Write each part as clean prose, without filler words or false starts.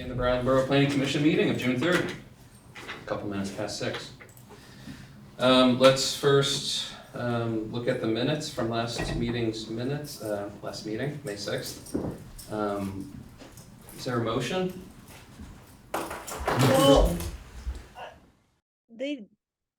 begin the Brattleboro Planning Commission meeting of June 3rd. A couple minutes past 6. Let's first look at the minutes from last meeting's minutes, last meeting, May 6th. Is there a motion? Well,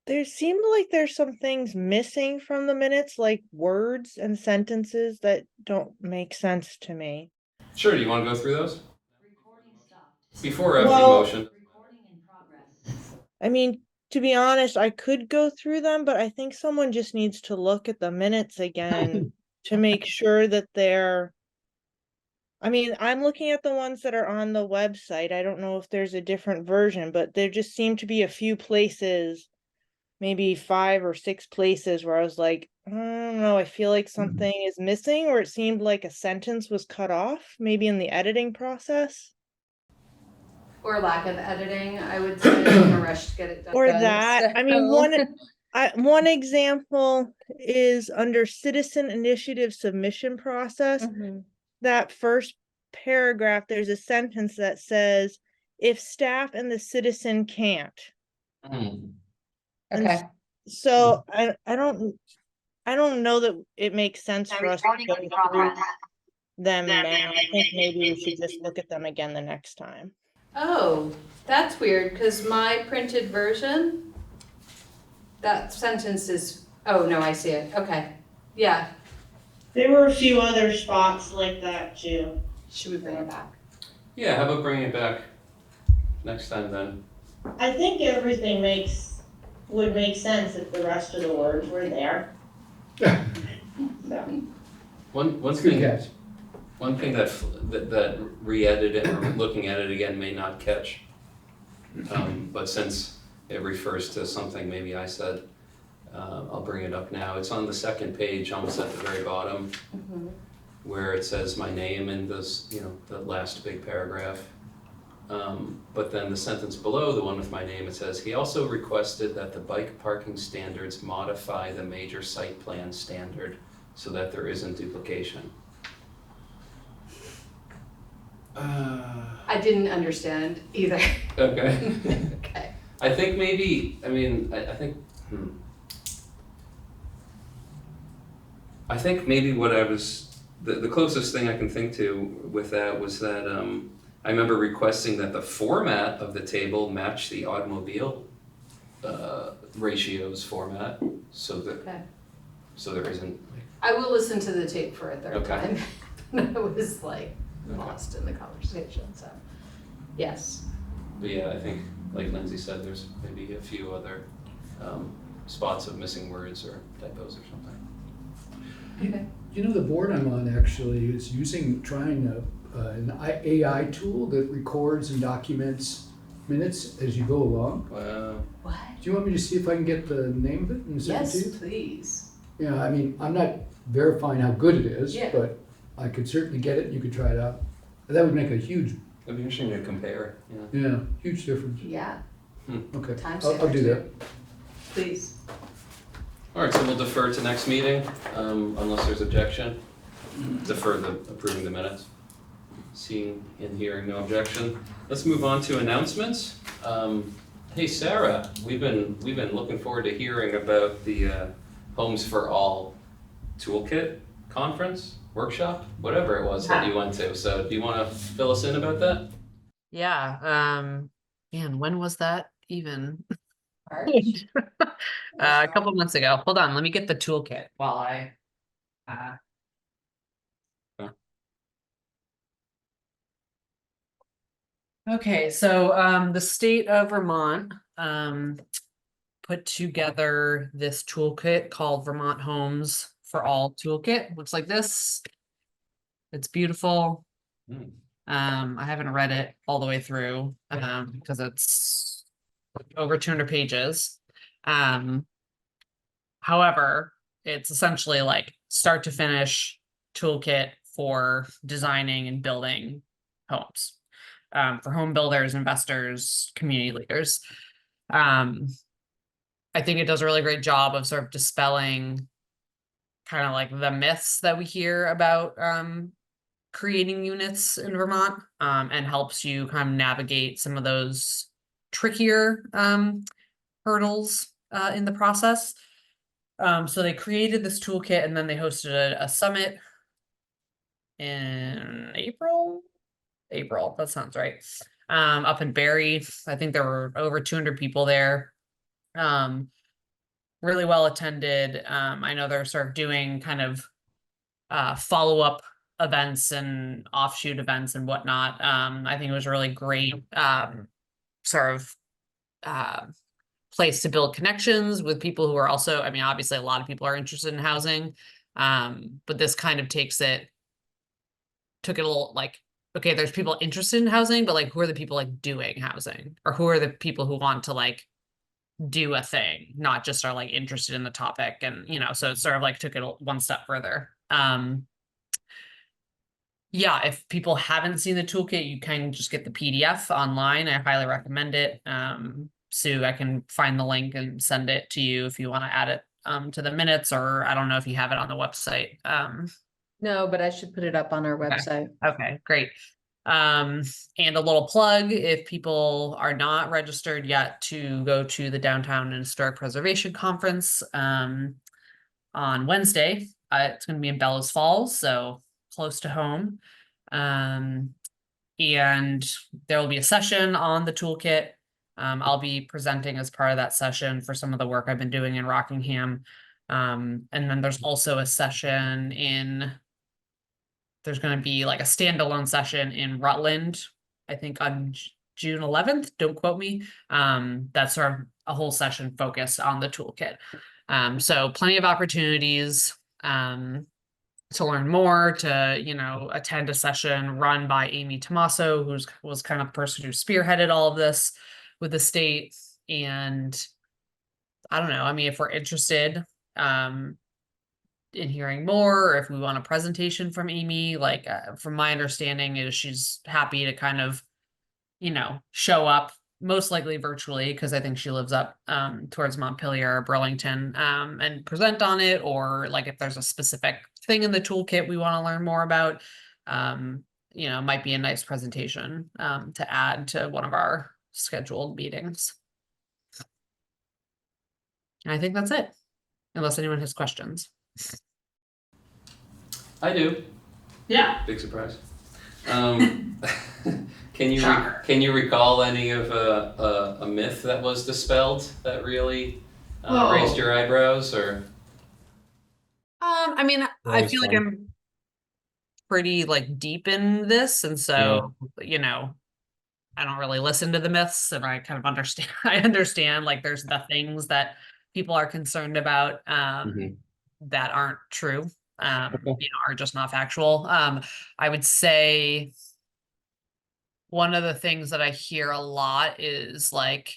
there seemed like there's some things missing from the minutes, like words and sentences that don't make sense to me. Sure, do you want to go through those? Recording stopped. Before or after the Well- motion? Recording in progress. I mean, to be honest, I could go through them, but I think someone just needs to look at the minutes again to make sure that they're. I mean, I'm looking at the ones that are on the website. I don't know if there's a different version, but there just seem to be a few places, maybe 5 or 6 places where I was like, I don't know, I feel like something is missing, or it seemed like a sentence was cut off, maybe in the editing process. Or lack of editing, I would say, in a rush to get it done. Or that, I mean, So- one example is under citizen initiative submission process. Mhm. That first paragraph, there's a sentence that says, if staff and the citizen can't. Hmm. And Okay. So I don't know that it makes sense for us to go through them now. I think maybe we should just look at them again the next time. Oh, that's weird, because my printed version, that sentence is, oh, no, I see it. Okay. Yeah. There were a few other spots like that too. Should we bring it back? Yeah, how about bringing it back next time then? I think everything would make sense if the rest of the words were there. So. One Good thing. catch. One thing that re-edited or looking at it again may not catch, but since it refers to something maybe I said, I'll bring it up now. It's on the second page, almost at the very bottom, where it says my name in this, the last big paragraph. But then the sentence below, the one with my name, it says, he also requested that the bike parking standards modify the major site plan standard so that there isn't duplication. I didn't understand either. Okay. Okay. I think maybe, I think, I think maybe what I was, the closest thing I can think to with that was that I remember requesting that the format of the table match the automobile ratios format, so that, Okay. so there isn't. I will listen to the tape for a third Okay. time. I was like Okay. lost in the conversation, so, yes. But yeah, I think, like Lindsay said, there's maybe a few other spots of missing words or typos or something. Okay. You know, the board I'm on actually is trying an AI tool that records and documents minutes as you go along. Wow. What? Do you want me to see if I can get the name of it and send it to Yes, you? please. Yeah, I mean, I'm not verifying how good it is, Yeah. but I could certainly get it and you could try it out. That would make a huge, It'd be interesting to compare, yeah. huge difference. Yeah, Okay, Time I'll do saver, that. please. All right, so we'll defer to next meeting, unless there's objection. Defer approving the minutes. Seeing and hearing no objection. Let's move on to announcements. Hey, Sarah, we've been looking forward to hearing about the Homes for All Toolkit conference, workshop, whatever it was that you went to. So do you want to fill us in about that? Yeah, man, when was that even? March? A couple months ago. Hold on, let me get the toolkit while I Okay. Okay, so the state of Vermont put together this toolkit called Vermont Homes for All Toolkit. Looks like this. It's beautiful. Hmm. I haven't read it all the way through because it's over 200 pages. However, it's essentially like start to finish toolkit for designing and building homes for home builders, investors, community leaders. I think it does a really great job of sort of dispelling kind of like the myths that we hear about creating units in Vermont, and helps you kind of navigate some of those trickier hurdles in the process. So they created this toolkit and then they hosted a summit in April. That sounds right. Up in Barrie. I think there were over 200 people there. Really well attended. I know they're sort of doing kind of follow-up events and offshoot events and whatnot. I think it was a really great sort of place to build connections with people who are also, I mean, obviously a lot of people are interested in housing. But this kind of took it a little like, okay, there's people interested in housing, but like, who are the people like doing housing, or who are the people who want to like do a thing, not just are like interested in the topic. And, so it sort of like took it one step further. Yeah, if people haven't seen the toolkit, you can just get the PDF online. I highly recommend it. Sue, I can find the link and send it to you if you want to add it to the minutes, or I don't know if you have it on the website. No, but I should put it up on our Okay. website. Okay, great. And a little plug, if people are not registered yet, to go to the Downtown and Historic Preservation Conference on Wednesday. It's going to be in Bellows Falls, so close to home. And there will be a session on the toolkit. I'll be presenting as part of that session for some of the work I've been doing in Rockingham. And then there's also a session there's going to be like a standalone session in Rutland, I think on June 11th, don't quote me. That's sort of a whole session focused on the toolkit. So plenty of opportunities to learn more, to attend a session run by Amy Tomaso, was kind of the person who spearheaded all of this with the state. And I don't know, I mean, if we're interested in hearing more, or if we want a presentation from Amy, like from my understanding is she's happy to kind of, show up, most likely virtually, because I think she lives up towards Montpelier or Burlington, and present on it, or like if there's a specific thing in the toolkit we want to learn more about, might be a nice presentation to add to one of our scheduled meetings. And I think that's it, unless anyone has questions. I do. Yeah. Big surprise. Can you recall any of a myth that was dispelled that really raised your eyebrows, or? I mean, I feel like I'm pretty like deep in this, and so I don't really listen to the myths, and I kind of understand. I understand like there's the things that people are concerned about that aren't true, are just not factual. I would say one of the things that I hear a lot is like,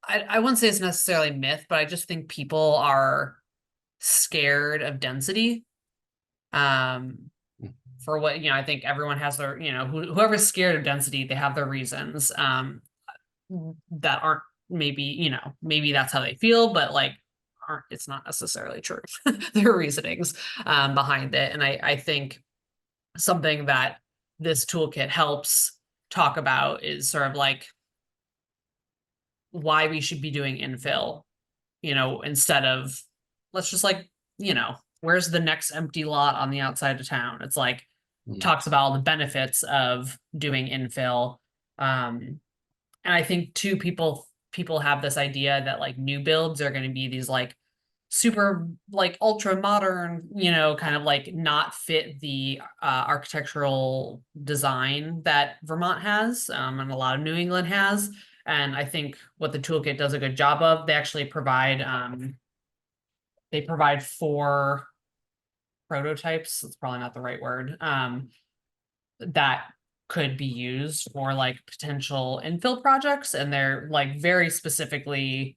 I wouldn't say it's necessarily myth, but I just think people are scared of density. For what, I think everyone has their, whoever's scared of density, they have their reasons that aren't maybe that's how they feel, but like it's not necessarily true. There are reasonings behind it. And I think something that this toolkit helps talk about is sort of like why we should be doing infill, instead of let's just like, where's the next empty lot on the outside of town? It's like talks about all the benefits of doing infill. And I think too, people have this idea that like new builds are going to be these like super like ultra modern, kind of like not fit the architectural design that Vermont has, and a lot of New England has. And I think what the toolkit does a good job of, they actually provide 4 prototypes. That's probably not the right word. That could be used for like potential infill projects, and they're like very specifically,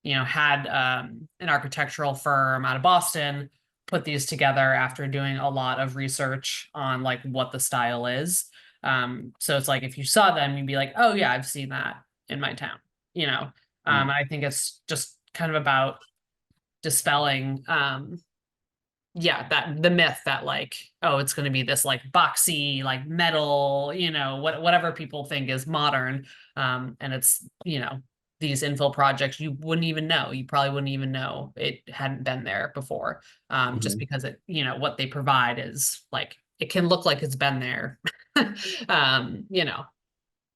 had an architectural firm out of Boston put these together after doing a lot of research on like what the style is. So it's like if you saw them, you'd be like, oh yeah, I've seen that in my town. I think it's just kind of about dispelling yeah, that the myth that like, oh, it's going to be this like boxy, like metal, whatever people think is modern. And it's, these infill projects, you wouldn't even know. You probably wouldn't even know it hadn't been there before. Just because it, what they provide is like, it can look like it's been there,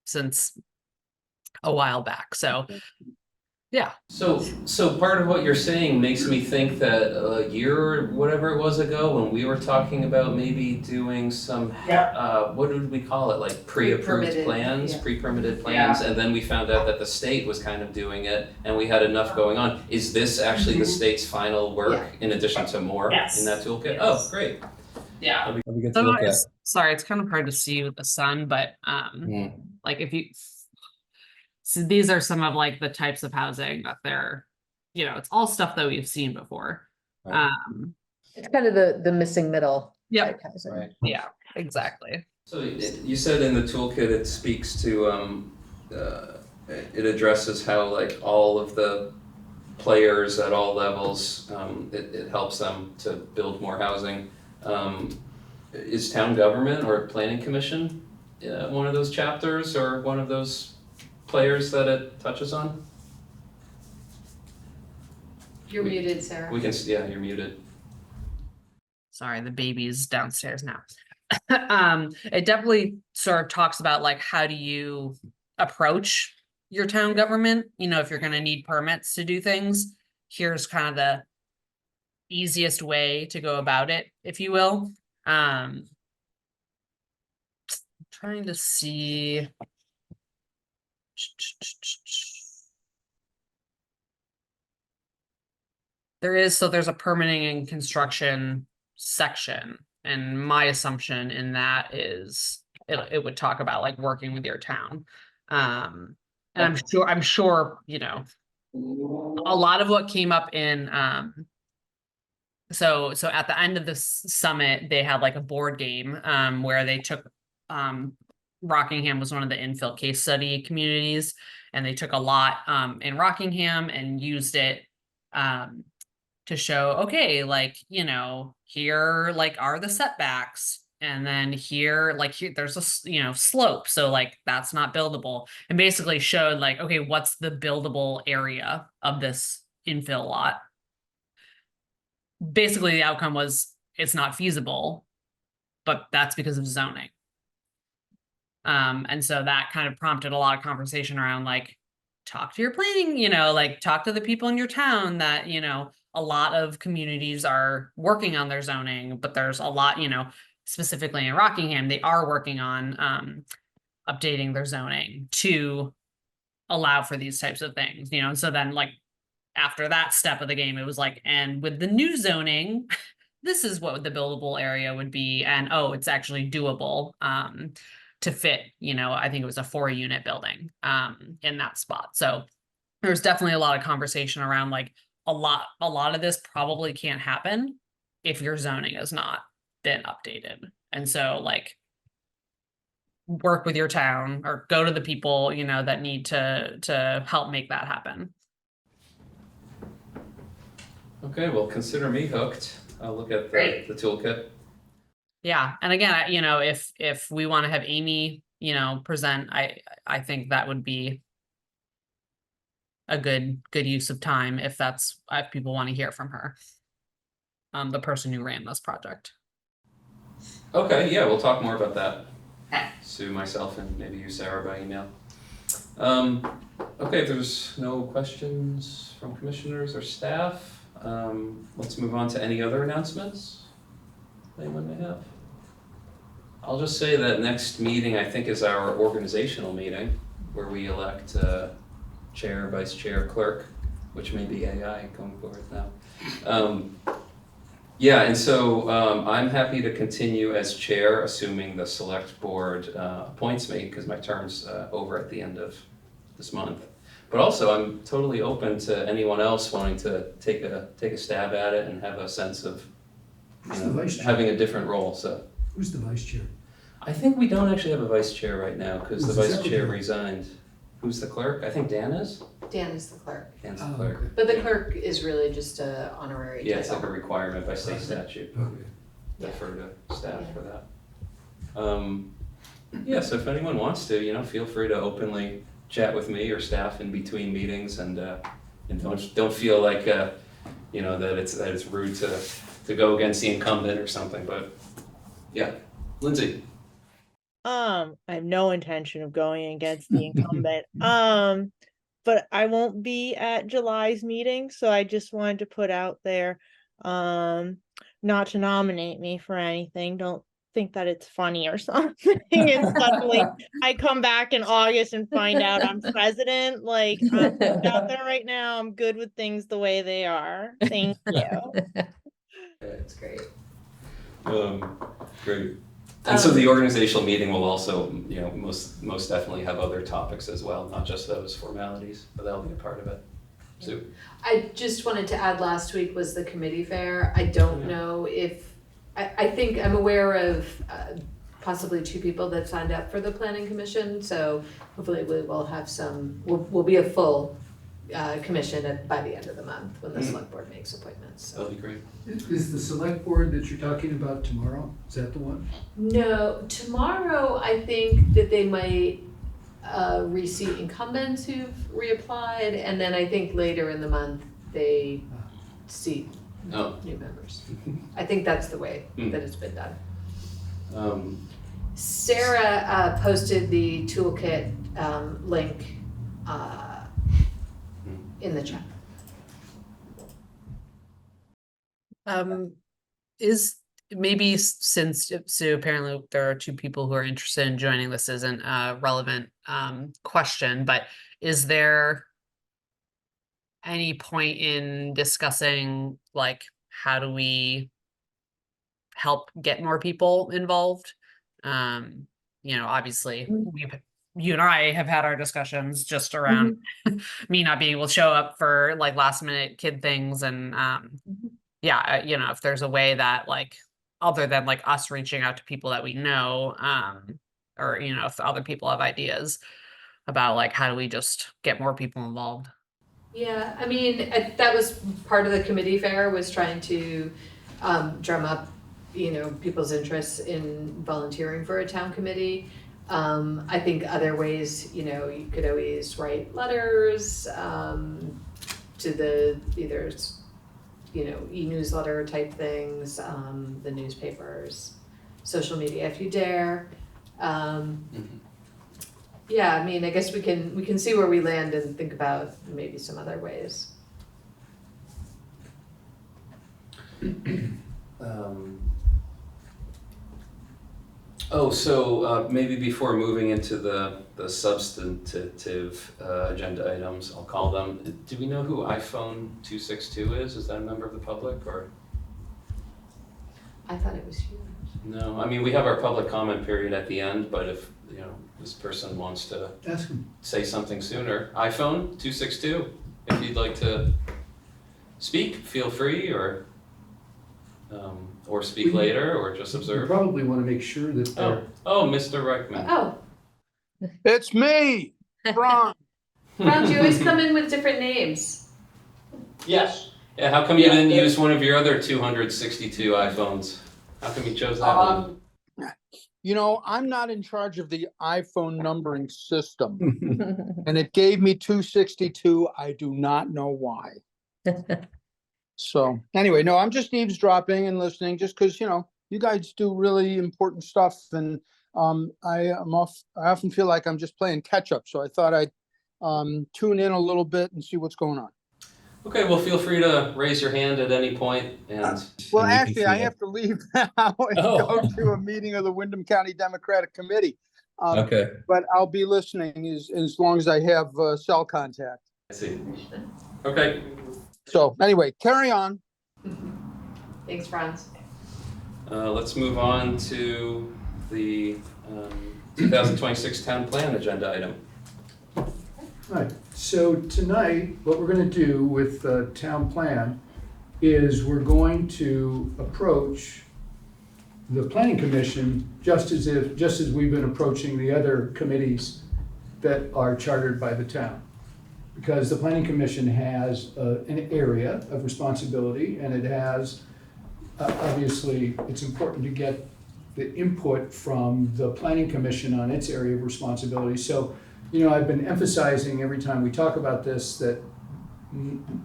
since a while back. So yeah. So part of what you're saying makes me think that a year or whatever it was ago, when we were talking about maybe doing some, what did we call it, like pre-approved Pre-permitted, plans, yeah. pre-permitted plans, and then we found out that the state was kind of doing it, and we had enough going on. Is this actually the state's final work in addition to more in that toolkit? Oh, great. Yeah. That'll be good to So look at. sorry, it's kind of hard to see with the sun, but Mm. like if you, so these are some of like the types of housing that they're, it's all stuff that we've seen before. Right. It's kind of the missing middle. Yeah. type housing. Right. Yeah, exactly. So you said in the toolkit it speaks to, it addresses how like all of the players at all levels, it helps them to build more housing. Is town government or planning commission one of those chapters or one of those players that it touches on? You're muted, Sarah. We can, yeah, you're muted. Sorry, the baby's downstairs now. It definitely sort of talks about like, how do you approach your town government? If you're going to need permits to do things, here's kind of the easiest way to go about it, if you will. Trying to see. There's a permitting and construction section, and my assumption in that is it would talk about like working with your town. And I'm sure, a lot of what came up in, so at the end of this summit, they had like a board game, where they took, Rockingham was one of the infill case study communities, and they took a lot, in Rockingham and used it, to show, okay, like, here, like, are the setbacks, and then here there's a slope, so like that's not buildable, and basically showed like, okay, what's the buildable area of this infill lot. Basically the outcome was it's not feasible, but that's because of zoning. And so that kind of prompted a lot of conversation around like, talk to your planning, like talk to the people in your town that, a lot of communities are working on their zoning, but there's a lot, specifically in Rockingham, they are working on updating their zoning to allow for these types of things, and so then like after that step of the game, it was like, and with the new zoning, this is what the buildable area would be, and oh, it's actually doable to fit, I think it was a 4-unit building in that spot. So there's definitely a lot of conversation around like a lot of this probably can't happen if your zoning has not been updated. And so like work with your town or go to the people, that need to help make that happen. Okay, well, consider me hooked. I'll look at the toolkit. Yeah, and again, if we want to have Amy, present, I think that would be a good use of time if people want to hear from her. The person who ran this project. Okay, yeah, we'll talk more about that. Okay. Sue, myself, and maybe you, Sarah, by email. Okay, if there's no questions from commissioners or staff, let's move on to any other announcements anyone may have. I'll just say that next meeting, I think, is our organizational meeting, where we elect chair, vice chair, clerk, which may be AI going forward now. Yeah, and so I'm happy to continue as chair, assuming the select board appoints me, because my term's over at the end of this month. But also, I'm totally open to anyone else wanting to take a stab at it and have a sense of having a different role. So Who's the vice chair? I think we don't actually have a vice chair right now because the Who's the vice chair secretary? resigned. Who's the clerk? I think Dan is. Dan is the clerk. Dan's the Oh, clerk. okay. But the clerk is really just a honorary Yeah, it's like a title. requirement by state statute. Okay. Defer to staff Yeah. for that. Yeah, so if anyone wants to, feel free to openly chat with me or staff in between meetings, and don't feel like that it's rude to go against the incumbent or something. But yeah, Lindsay. I have no intention of going against the incumbent. But I won't be at July's meeting, so I just wanted to put out there, not to nominate me for anything. Don't think that it's funny or something. And suddenly I come back in August and find out I'm president. Like, I'm putting out there right now. I'm good with things the way they are. Thank you. That's great. Great. And so the organizational meeting will also, most definitely have other topics as well, not just those formalities, but that'll be a part of it. So, I just wanted to add, last week was the committee fair. I don't know if, I think I'm aware of possibly 2 people that signed up for the planning commission, so hopefully we will have we'll be a full commission by the end of the month when the select board makes appointments. So. that'll be great. Is the select board that you're talking about tomorrow, is that the one? No, tomorrow I think that they might reseat incumbents who've reapplied, and then I think later in the month they seat new members. I think that's the way that it's been done. Sarah posted the toolkit link in the chat. Is maybe since so apparently there are 2 people who are interested in joining, this isn't a relevant question, but is there any point in discussing like how do we help get more people involved? Obviously you and I have had our discussions just around me not being able to show up for like last minute kid things, and if there's a way that like other than like us reaching out to people that we know, or if other people have ideas about like how do we just get more people involved. Yeah, I mean, that was part of the committee fair, was trying to drum up, people's interests in volunteering for a town committee. I think other ways, you could always write letters to the either, e-newsletter type things, the newspapers, social media if you dare. Yeah, I mean, I guess we can see where we land and think about maybe some other ways. So maybe before moving into the substantive agenda items, I'll call them. Do we know who iPhone 262 is? Is that a member of the public, or? I thought it was you. No, I mean, we have our public comment period at the end, but if, this person wants to Ask them. say something sooner. iPhone 262, if you'd like to speak, feel free, or speak later, or just You observe. probably want to make sure that they're. Oh, Mr. Reichman. Oh, It's me, Ron. Ron, you always come in with different names. Yes. Yeah, how come you didn't use one of your other 262 iPhones? How come you chose that one? I'm not in charge of the iPhone numbering system, and it gave me 262. I do not know why. So anyway, no, I'm just eavesdropping and listening, just because you guys do really important stuff, and I often feel like I'm just playing catch up. So I thought I'd tune in a little bit and see what's going on. Okay, well, feel free to raise your hand at any point, and Well, actually, I have to leave now and Oh. go to a meeting of the Wyndham County Democratic Committee. okay. But I'll be listening as long as I have cell contact. I see. Okay. So anyway, carry on. Thanks, Franz. Let's move on to the 2026 town plan agenda item. Right, so tonight, what we're gonna do with the town plan is we're going to approach the planning commission just as we've been approaching the other committees that are chartered by the town. Because the planning commission has an area of responsibility, and it has, obviously, it's important to get the input from the planning commission on its area of responsibility. So, I've been emphasizing every time we talk about this that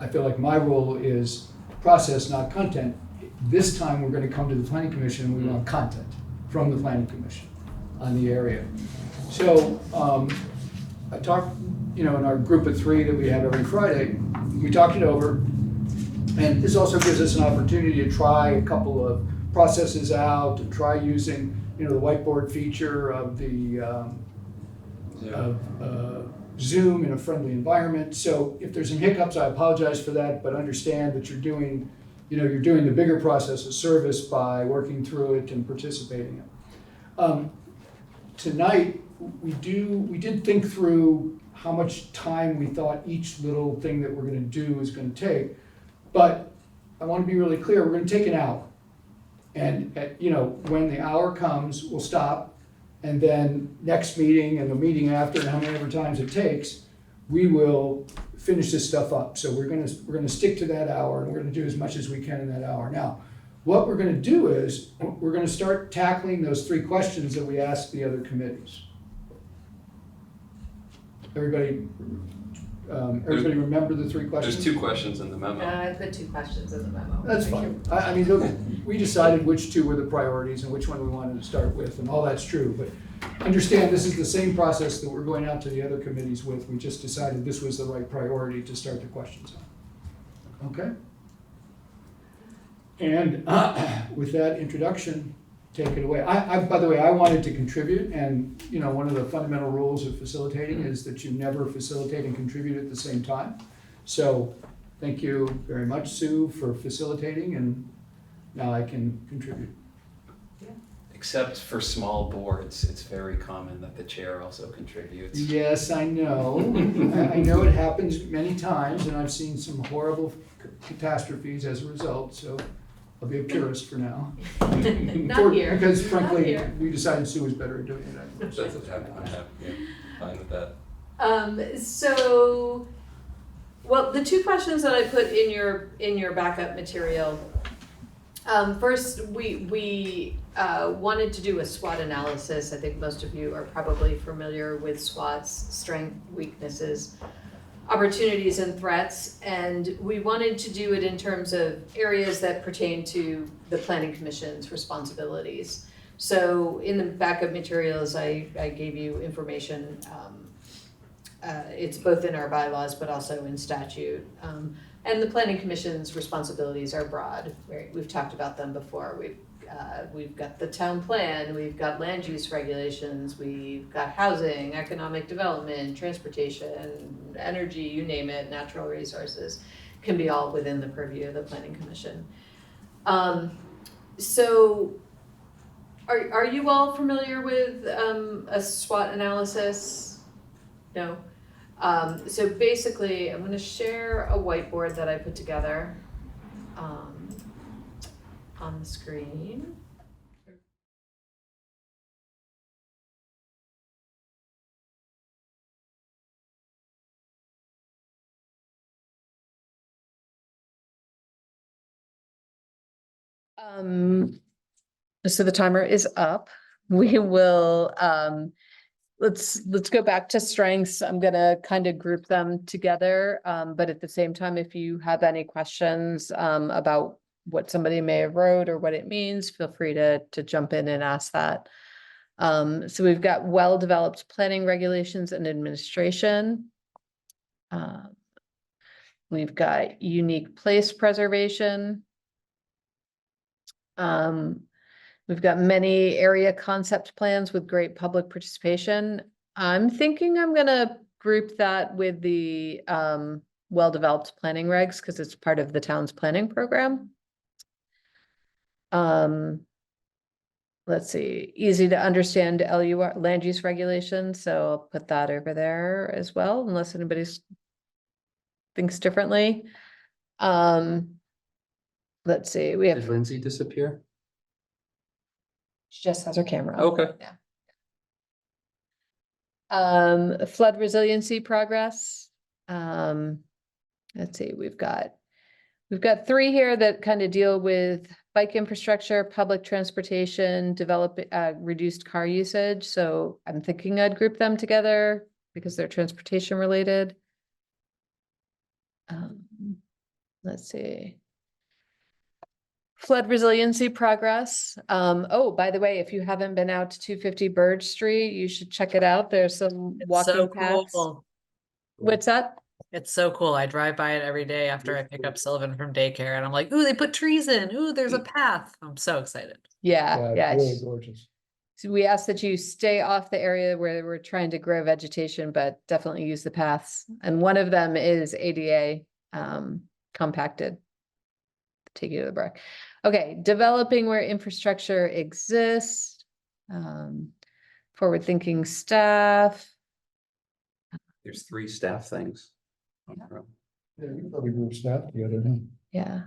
I feel like my role is process, not content. This time, we're gonna come to the planning commission, and we want content from the planning commission on the area. So, I talked, in our group of 3 that we have every Friday, we talked it over. And this also gives us an opportunity to try a couple of processes out, to try using, the whiteboard feature of the Zoom in a friendly environment. So if there's some hiccups, I apologize for that, but understand that you're doing the bigger process a service by working through it and participating in it. Tonight, we did think through how much time we thought each little thing that we're gonna do is gonna take. But I want to be really clear, we're going to take an hour. And, when the hour comes, we'll stop. And then next meeting and the meeting after, and how many ever times it takes, we will finish this stuff up. So we're going to stick to that hour, and we're going to do as much as we can in that hour. Now, what we're going to do is we're going to start tackling those 3 questions that we asked the other committees. Everybody remember the 3 questions? There's 2 questions in the memo. I put 2 questions in the memo. That's fine. I mean, look, we decided which 2 were the priorities and which one we wanted to start with, and all that's true. But understand, this is the same process that we're going out to the other committees with. We just decided this was the right priority to start the questions on. Okay? And with that introduction, take it away. By the way, I wanted to contribute, and one of the fundamental rules of facilitating is that you never facilitate and contribute at the same time. So thank you very much, Sue, for facilitating, and now I can contribute. Except for small boards, it's very common that the chair also contributes. Yes, I know. I know it happens many times, and I've seen some horrible catastrophes as a result, so I'll be a purist for now. Not here. Because frankly, here. we decided Sue was better at doing it anyway. That's what happened. I'm fine with that. Well, the 2 questions that I put in your backup material. First, we wanted to do a SWOT analysis. I think most of you are probably familiar with SWOT's: strengths, weaknesses, opportunities, and threats. And we wanted to do it in terms of areas that pertain to the Planning Commission's responsibilities. So in the backup materials, I gave you information. It's both in our bylaws, but also in statute. And the Planning Commission's responsibilities are broad. We've talked about them before. We've got the town plan, we've got land use regulations, we've got housing, economic development, transportation, energy, you name it, natural resources, can be all within the purview of the Planning Commission. So are you all familiar with a SWOT analysis? No? So basically, I'm going to share a whiteboard that I put together on the screen. So the timer is up. We will, let's go back to strengths. I'm gonna kind of group them together. But at the same time, if you have any questions about what somebody may have wrote or what it means, feel free to jump in and ask that. So we've got well-developed planning regulations and administration. We've got unique place preservation. We've got many area concept plans with great public participation. I'm thinking I'm gonna group that with the well-developed planning regs because it's part of the town's planning program. Let's see, easy to understand LUR, land use regulations, so I'll put that over there as well, unless anybody thinks differently. Let's see, we have. Did Lindsay disappear? She just has her camera on. Okay. Yeah. Flood resiliency progress. Let's see, we've got 3 here that kind of deal with bike infrastructure, public transportation, reduced car usage. So I'm thinking I'd group them together because they're transportation related. Let's see. Flood resiliency progress. Oh, by the way, if you haven't been out to 250 Bird Street, you should check it out. There's some It's so walking paths. cool. What's that? It's so cool. I drive by it every day after I pick up Sylvan from daycare and I'm like, ooh, they put trees in. Ooh, there's a path. I'm so excited. Yeah, yeah. It's really gorgeous. So we ask that you stay off the area where we're trying to grow vegetation, but definitely use the paths. And one of them is ADA compacted. Take you to the brook. Okay, developing where infrastructure exists. Forward-thinking staff. There's 3 staff things. Yeah, you probably group staff together, huh? Yeah.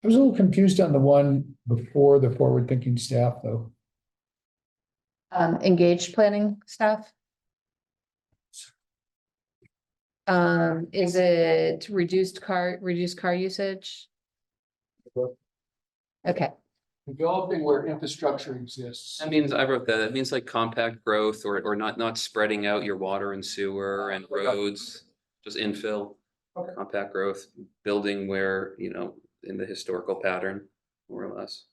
I was a little confused on the one before the forward-thinking staff, though. Engaged planning staff. Is it reduced car usage? Okay, Developing where infrastructure exists. That means, I wrote that, it means like compact growth or not spreading out your water and sewer and roads, just infill. Okay. Compact growth, building where, in the historical pattern, more or less.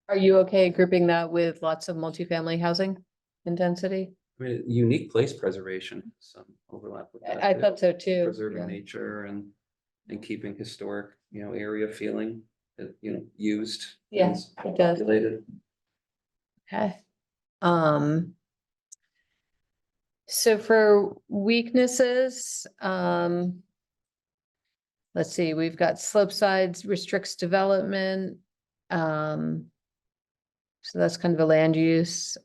are you okay grouping that with lots of multifamily housing intensity? I mean, unique place preservation, some overlap with that. I thought so too. Preserving Yeah. nature and keeping historic, area feeling, used. Yeah, and it does. populated. Okay. So for weaknesses, let's see, we've got slope sides restricts development. So that's kind of a land use,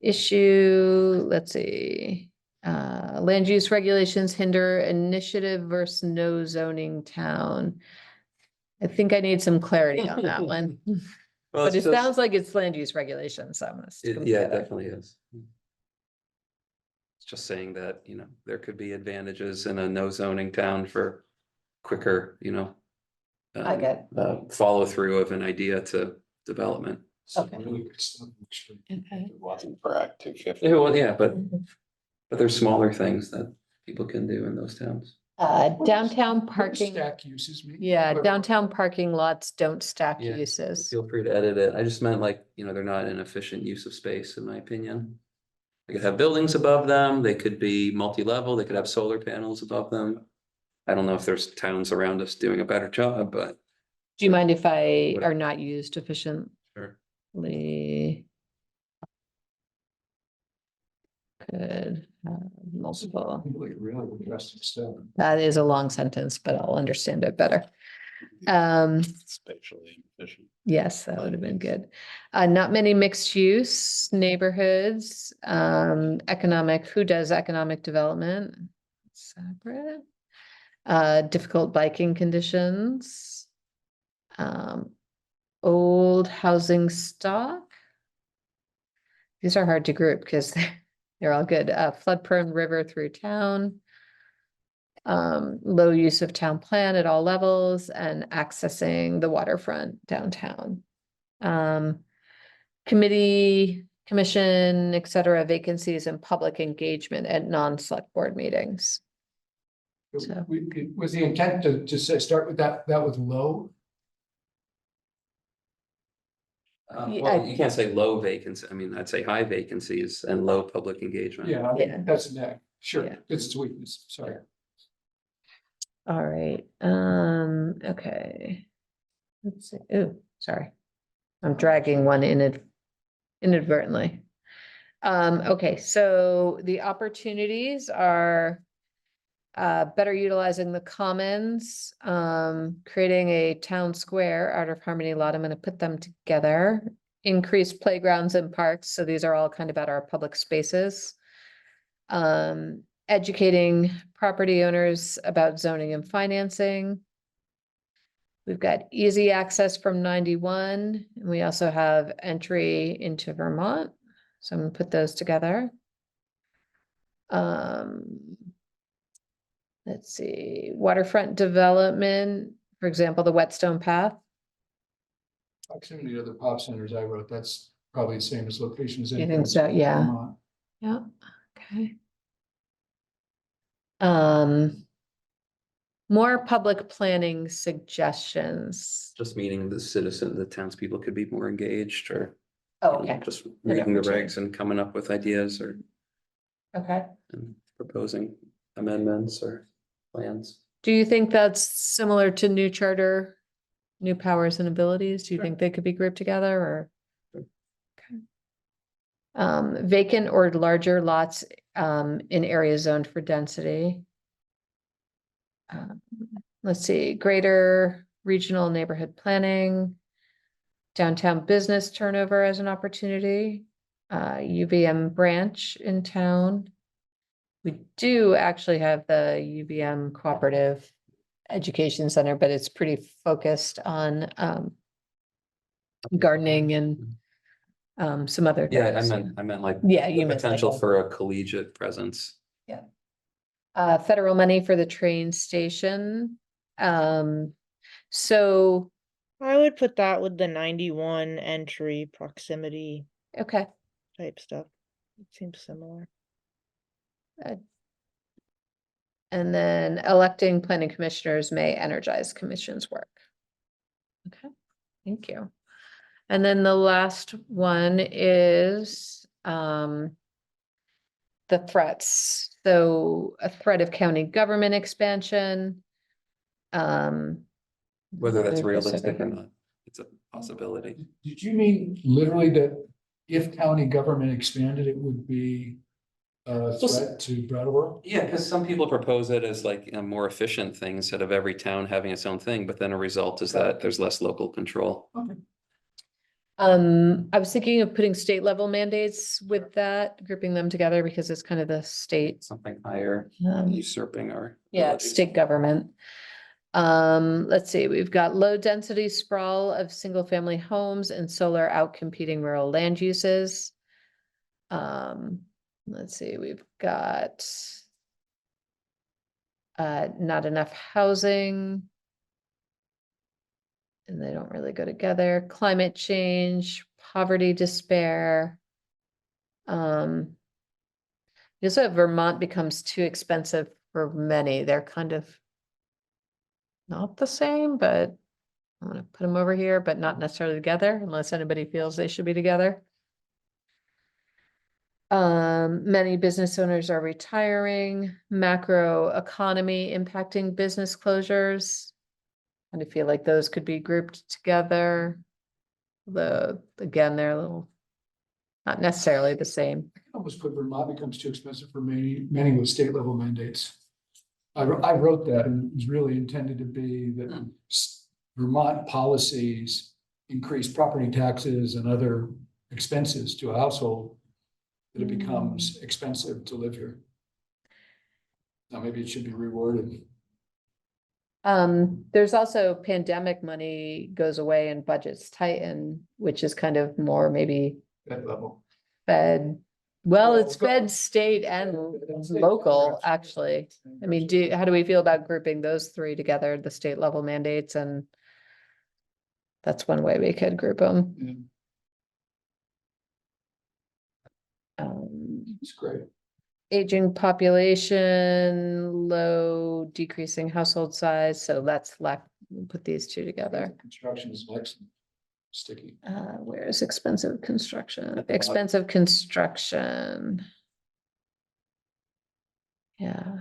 issue. Let's see. Land use regulations hinder initiative versus no zoning town. I think I need some clarity on that one. Well, But it's it just- sounds like it's land use regulations, so I'm gonna. stick them Yeah, it together. definitely is. It's just saying that, there could be advantages in a no zoning town for quicker, I get follow through of an idea to development. Okay. Really good stuff. Okay. It wasn't for Act 250. Yeah, well, yeah, but there's smaller things that people can do in those towns. Downtown What does parking, Stack uses mean? yeah, Or- downtown parking lots don't stack Yeah, uses. Feel free to edit it. I just meant like, they're not an efficient use of space, in my opinion. They could have buildings above them, they could be multi-level, they could have solar panels above them. I don't know if there's towns around us doing a better job, but Do you mind if I What- are not used efficiently? sure. Could have multiple. Really interesting stuff. That is a long sentence, but I'll understand it better. Spatially efficient. Yes, that would have been good. Not many mixed use neighborhoods, who does economic development? Separate. Difficult biking conditions. Old housing stock. These are hard to group because they're all good. Flood prone river through town. Low use of town plan at all levels and accessing the waterfront downtown. Committee, commission, et cetera, vacancies and public engagement at non-select board meetings. So- Was the intent to start with that was low? Yeah, Well, you can't say low vacancy. I mean, I'd say high vacancies and low public engagement. Yeah, Yeah. that's a neg, sure, Yeah. it's its weakness, sorry. All right, okay. Let's see, oh, sorry. I'm dragging one inadvertently. Okay, so the opportunities are better utilizing the commons, creating a town square out of Harmony Lot. I'm gonna put them together. Increased playgrounds and parks, so these are all kind of about our public spaces. Educating property owners about zoning and financing. We've got easy access from 91, and we also have entry into Vermont. So I'm gonna put those together. Um, let's see, waterfront development, for example, the Whetstone Path. Proximity to other pop centers I wrote, that's probably the same as locations. in You think so? Yeah. Vermont. Yeah, okay. More public planning suggestions. Just meaning the townspeople could be more engaged or. Oh, okay, Just know reading the what you mean. regs and coming up with ideas or okay. and proposing amendments or plans. Do you think that's similar to new charter, new powers and abilities? Do you Sure. think they could be grouped together or? Sure. Okay. Vacant or larger lots, in areas zoned for density. Let's see, greater regional neighborhood planning. Downtown business turnover as an opportunity. UVM branch in town. We do actually have the UVM Cooperative Education Center, but it's pretty focused on gardening and some other Yeah, things. I meant like. Yeah, the you meant like potential a- for a collegiate presence. Federal money for the train station. So, I would put that with the 91 entry proximity okay, type stuff. It seems similar. and then electing planning commissioners may energize commission's work. Okay, thank you. And then the last one is the threats. So a threat of county government expansion. Whether that's very realistic specific. or not, it's a possibility. Did you mean literally that if county government expanded, it would be a threat to Brattleboro? Yeah, because some people propose it as like a more efficient thing instead of every town having its own thing, but then a result is that there's less local control. Okay. I was thinking of putting state level mandates with that, grouping them together because it's kind of the state. Something higher, Um, usurping our. Yeah, abilities. state government. Let's see, we've got low density sprawl of single family homes and solar out competing rural land uses. Let's see, we've got not enough housing. And they don't really go together. Climate change, poverty, despair. You also have Vermont becomes too expensive for many. They're kind of not the same, but I'm gonna put them over here, but not necessarily together unless anybody feels they should be together. Many business owners are retiring, macro economy impacting business closures. And I feel like those could be grouped together. Again, they're a little, not necessarily the same. I almost put Vermont becomes too expensive for many with state level mandates. I wrote that and it was really intended to be that Vermont policies increase property taxes and other expenses to a household, that it becomes expensive to live here. Now, maybe it should be reworded. There's also pandemic money goes away and budgets tighten, which is kind of more maybe That level. Fed. Well, Well, it's Fed, state and local, actually. I mean, how do we feel about grouping those three together, the state level mandates, and that's one way we could group them. It's great. Aging population, low decreasing household size, so let's put these two together. Construction is excellent. Sticky. Where is expensive construction? At the bottom. Expensive construction. Yeah.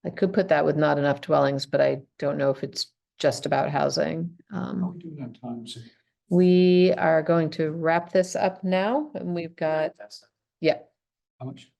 I could put that with not enough dwellings, but I don't know if it's just about housing. How are we doing on time? So, We are going to wrap this up now, and we've got, yeah, how much?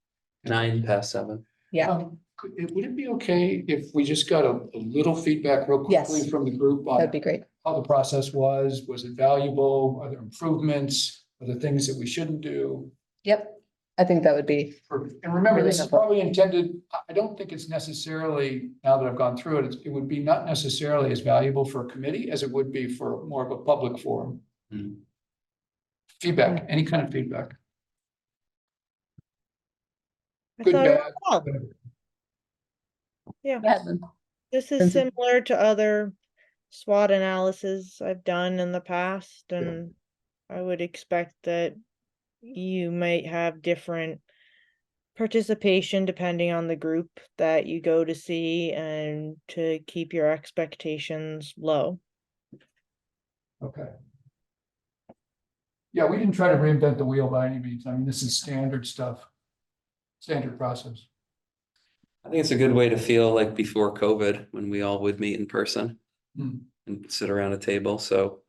7:09. yeah, Would it be okay if we just got a little feedback real quickly Yes. from the group on that'd be great. how the process was? Was it valuable? Are there improvements? Are there things that we shouldn't do? Yep, I think that would be, And remember, Really this is helpful. probably intended, I don't think it's necessarily, now that I've gone through it, it would be not necessarily as valuable for a committee as it would be for more of a public forum. Hmm. Feedback, any kind of feedback. I Good, thought it bad. went well. whatever. Yeah, Go ahead, Lynn. this is Lindsay? similar to other SWOT analysis I've done in the past, and I would expect that you might have different participation depending on the group that you go to see, and to keep your expectations low. Okay. Yeah, we didn't try to reinvent the wheel by any means. I mean, this is standard stuff. Standard process. I think it's a good way to feel like before COVID, when we all would meet in person Hmm. and sit around a table. So,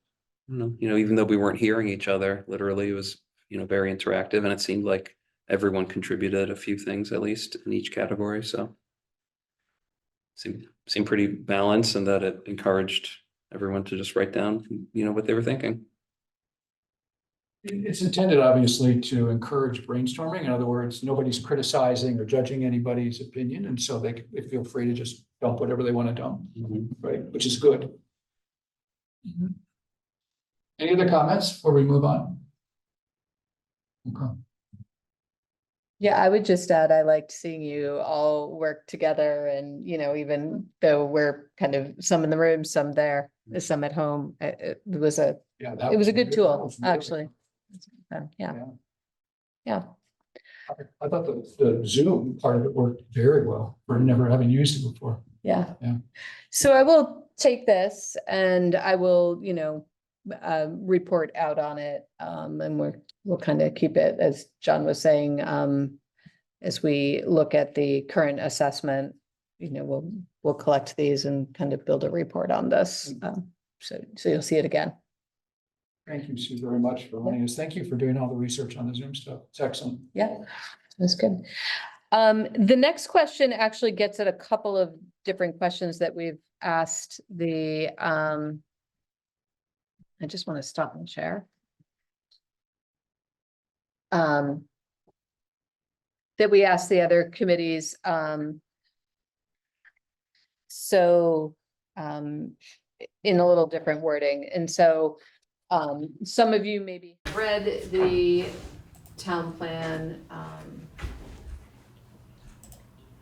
even though we weren't hearing each other, literally, it was, very interactive, and it seemed like everyone contributed a few things at least in each category. So, seemed pretty balanced, and that it encouraged everyone to just write down, what they were thinking. It's intended, obviously, to encourage brainstorming. In other words, nobody's criticizing or judging anybody's opinion, and so they feel free to just dump whatever they want to dump, right? Which is good. Any other comments before we move on? Okay. Yeah, I would just add, I liked seeing you all work together, and, even though we're kind of some in the room, some there, some at home, it was a Yeah, it was a good that tool, was really actually. Yeah, yeah. I thought the Zoom part of it worked very well for never having used it before. Yeah. Yeah. So I will take this and I will, report out on it. And we'll kind of keep it, as John was saying, as we look at the current assessment, we'll collect these and kind of build a report on this. So you'll see it again. Thank you, Sue, very much for running this. Thank you for doing all the research on the Zoom stuff. It's excellent. Yeah, that's good. The next question actually gets at a couple of different questions that we've asked the, I just want to stop and share. That we asked the other committees. So, in a little different wording. And so, some of you maybe Read the town plan,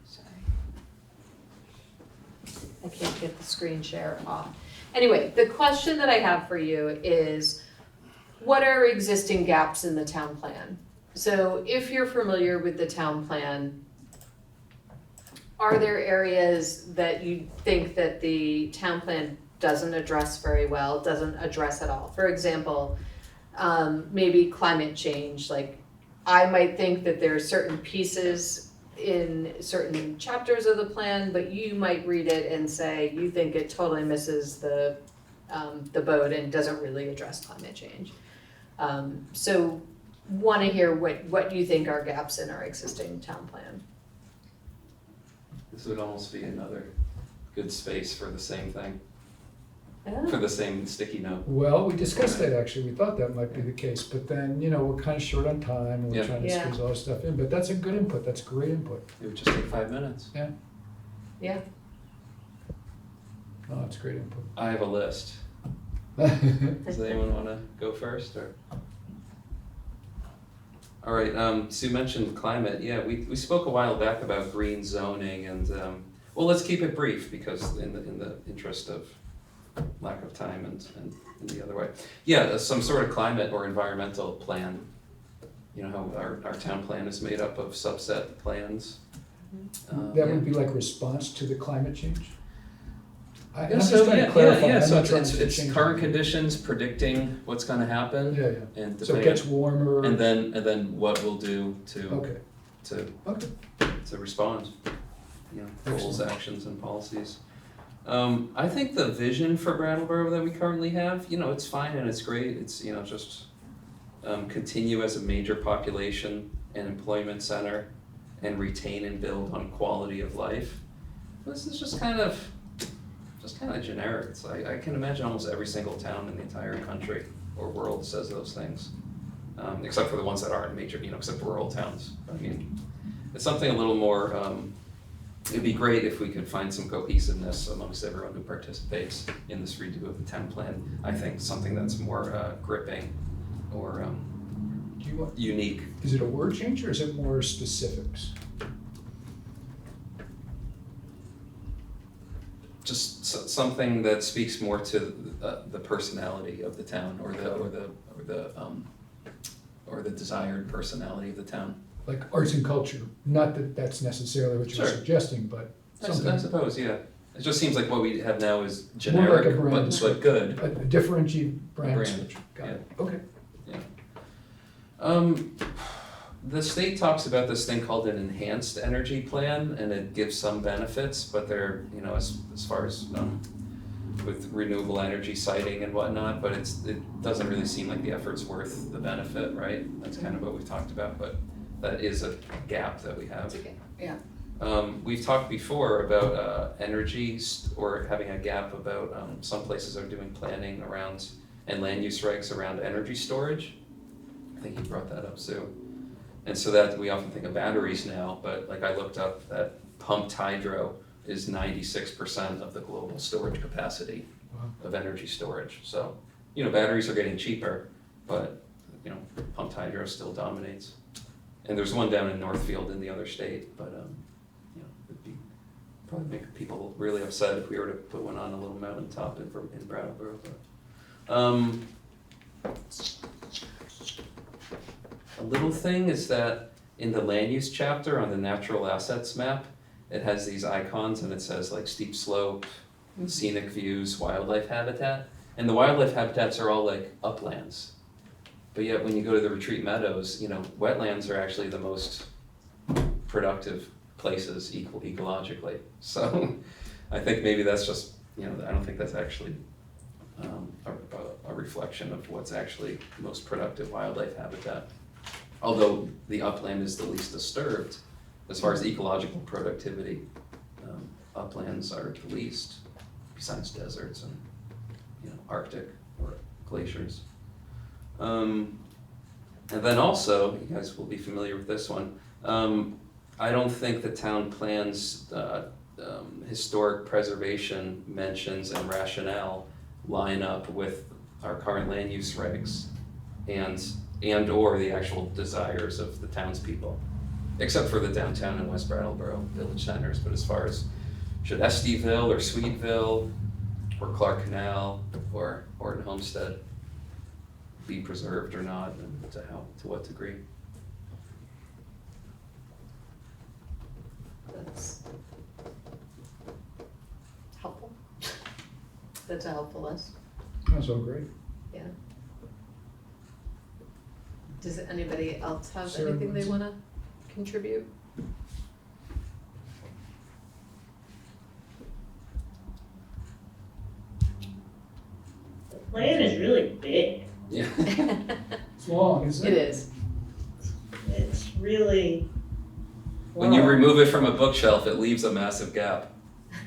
sorry. I can't get the screen share off. Anyway, the question that I have for you is, what are existing gaps in the town plan? So if you're familiar with the town plan, are there areas that you think that the town plan doesn't address very well, doesn't address at all? For example, maybe climate change, like I might think that there are certain pieces in certain chapters of the plan, but you might read it and say you think it totally misses the boat and doesn't really address climate change. So want to hear what you think are gaps in our existing town plan. This would almost be another good space for the same thing, Oh. for the same sticky note. Well, we discussed that actually. We thought that might be the case, but then, we're kind of short on time and we're Yeah. trying to Yeah. squeeze all this stuff in, but that's a good input. That's great input. It would just take 5 minutes. Yeah. Oh, that's great input. I have a list. Does anyone want to go first, or? All right, Sue mentioned climate. Yeah, we spoke a while back about green zoning, and well, let's keep it brief because in the interest of lack of time and in the other way. Yeah, some sort of climate or environmental plan. You know how our town plan is made up of subset plans. That would be like response to the climate change? I'm Yeah, just so trying to clarify. I'm so not trying to it's change current it. conditions predicting what's going to happen, Yeah, yeah. and So it depending gets warmer. and then what we'll do to Okay, to okay. to respond, goals, Excellent. actions, and policies. I think the vision for Brattleboro that we currently have, it's fine and it's great. It's just continue as a major population and employment center, and retain and build on quality of life. This is just kind of generic. It's like I can imagine almost every single town in the entire country or world says those things, except for the ones that aren't major, except rural towns. I mean, it's something a little more. It'd be great if we could find some cohesiveness amongst everyone who participates in this redo of the town plan. I think something that's more gripping or Do you want, unique. is it a word change or is it more specifics? something that speaks more to the personality of the town, or the desired personality of the town. Like arts and culture, not that that's necessarily what you're Sure. suggesting, but I something, suppose, yeah. It just seems like what we have now is More like a generic, brand but description. good. a differentiated brand Brand, switch. Got it, okay. The state talks about this thing called an enhanced energy plan, and it gives some benefits, but they're, as far as, with renewable energy siting and whatnot, but it doesn't really seem like the effort's worth the benefit, right? That's kind of what we've talked about, but that is a gap that we have. It's okay, yeah. We've talked before about or having a gap about some places are doing planning around and land use regs around energy storage. I think you brought that up, Sue. And so that we often think of batteries now, but like I looked up that pumped hydro is 96% of the global storage capacity Wow. of energy storage. So, batteries are getting cheaper, but pumped hydro still dominates. And there's one down in Northfield in the other state, but it'd probably make people really upset if we were to put one on a little mountaintop in Brattleboro. But, a little thing is that in the land use chapter on the natural assets map, it has these icons and it says like steep slope, scenic views, wildlife habitat. And the wildlife habitats are all like uplands. But yet when you go to the retreat meadows, wetlands are actually the most productive places ecologically. So I think maybe that's just, I don't think that's actually a reflection of what's actually most productive wildlife habitat. Although the upland is the least disturbed, as far as ecological productivity, uplands are the least, besides deserts and, Arctic or glaciers. And then also, you guys will be familiar with this one, I don't think the town plans historic preservation mentions and rationale line up with our current land use regs and or the actual desires of the townspeople, except for the downtown and West Brattleboro village centers. But as far as should Estiville or Sweetville or Clark Canal or Orton Homestead be preserved or not, and to what degree? That's helpful. That's a helpful list, That's all great. yeah. Does anybody else have Sarah, anything they Lindsay? wanna contribute? The plan is really big. Yeah. It's long, isn't It it? is. It's really. When you long. remove it from a bookshelf, it leaves a massive gap.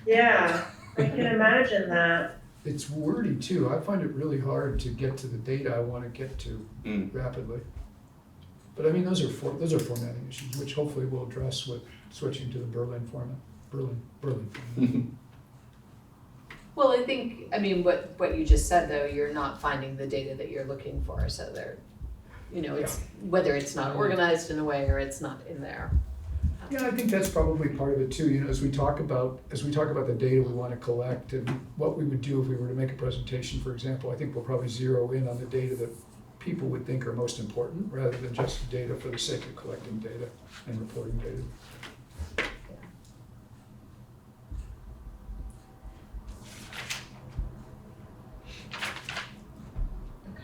Yeah, I can imagine that. It's wordy too. I find it really hard to get to the data I want to get to Mm. rapidly. But I mean, those are formatting issues, which hopefully we'll address with switching to the Berlin format. Berlin. Well, I think, what you just said though, you're not finding the data that you're looking for, so there, it's, whether it's not organized in a way or it's not in there. Yeah, I think that's probably part of it too, as we talk about the data we want to collect and what we would do if we were to make a presentation, for example, I think we'll probably zero in on the data that people would think are most important, rather than just data for the sake of collecting data and reporting data. Okay.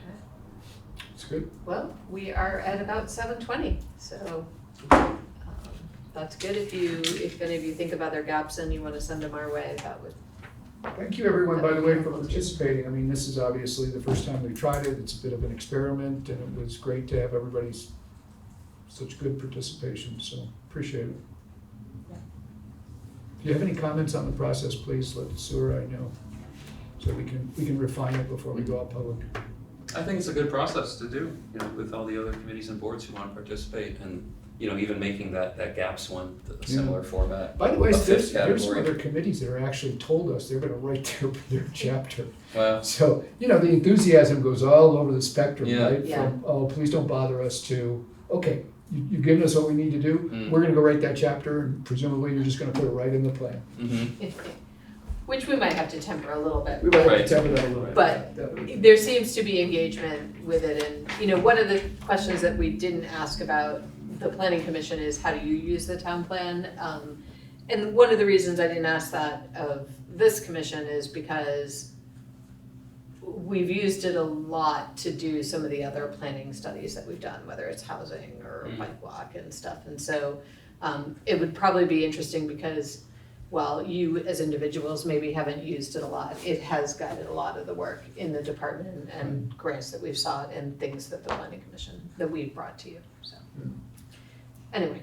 It's good. Well, we are at about 7:20, so that's good. If any of you think of other gaps and you want to send them our way, that would. Thank you, everyone, by the way, for participating. I mean, this is obviously the first time we've tried it. It's a bit of an experiment, and it was great to have everybody's such good participation, so appreciate it. Yeah. If you have any comments on the process, please let Sue or I know, so we can refine it before we go out public. I think it's a good process to do, with all the other committees and boards who want to participate, and, even making that GAPS one, a similar format. By the way, A fifth there's some category. other committees that are actually told us they're gonna write their chapter. Well, So, the enthusiasm goes all over the spectrum, Yeah. right? Yeah. From, oh, please don't bother us, to, okay, you've given us what we need to do, Mm. we're gonna go write that chapter, and presumably you're just gonna put it right in the plan. mhm. which we might have to temper a little bit. We might have Right. to temper that a little bit. But Definitely. there seems to be engagement with it, and, you know, one of the questions that we didn't ask about the planning commission is how do you use the town plan? And one of the reasons I didn't ask that of this commission is because we've used it a lot to do some of the other planning studies that we've done, whether it's housing or bike walk and stuff, and so it would probably be interesting because while you as individuals maybe haven't used it a lot, it has guided a lot of the work in the department and grants that we've sought and things that the planning commission, that we've brought to you, so. Anyway,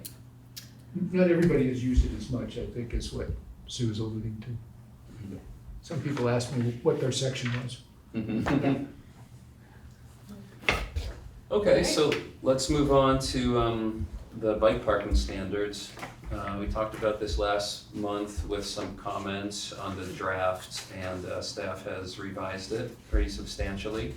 Not everybody has used it as much, I think, is what Sue is alluding to. Some people ask me what their section was. Okay, so let's move on to the bike parking standards. We talked about this last month with some comments on the draft, and staff has revised it pretty substantially.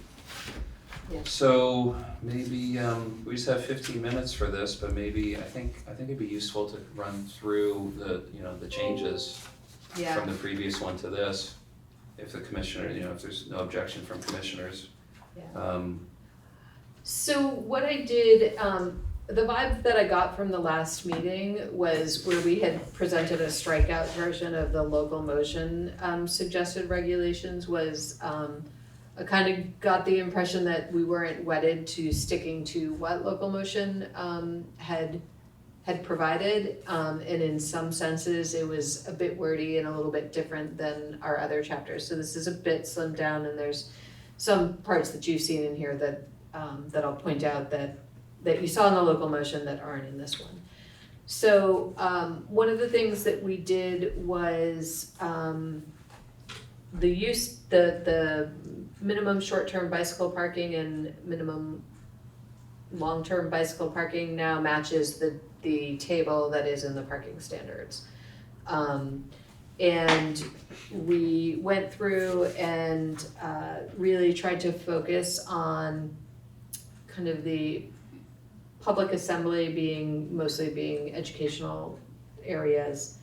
Yeah. So maybe we just have 15 minutes for this, but maybe I think it'd be useful to run through the changes yeah. from the previous one to this, if the commissioner, if there's no objection from commissioners. Yeah. So what I did, the vibe that I got from the last meeting was where we had presented a strikeout version of the local motion suggested regulations was, I kind of got the impression that we weren't wedded to sticking to what local motion had provided, and in some senses it was a bit wordy and a little bit different than our other chapters. So this is a bit slimmed down, and there's some parts that you've seen in here that that I'll point out that you saw in the local motion that aren't in this one. So one of the things that we did was the minimum short-term bicycle parking and minimum long-term bicycle parking now matches the table that is in the parking standards. And we went through and really tried to focus on kind of the public assembly mostly being educational areas,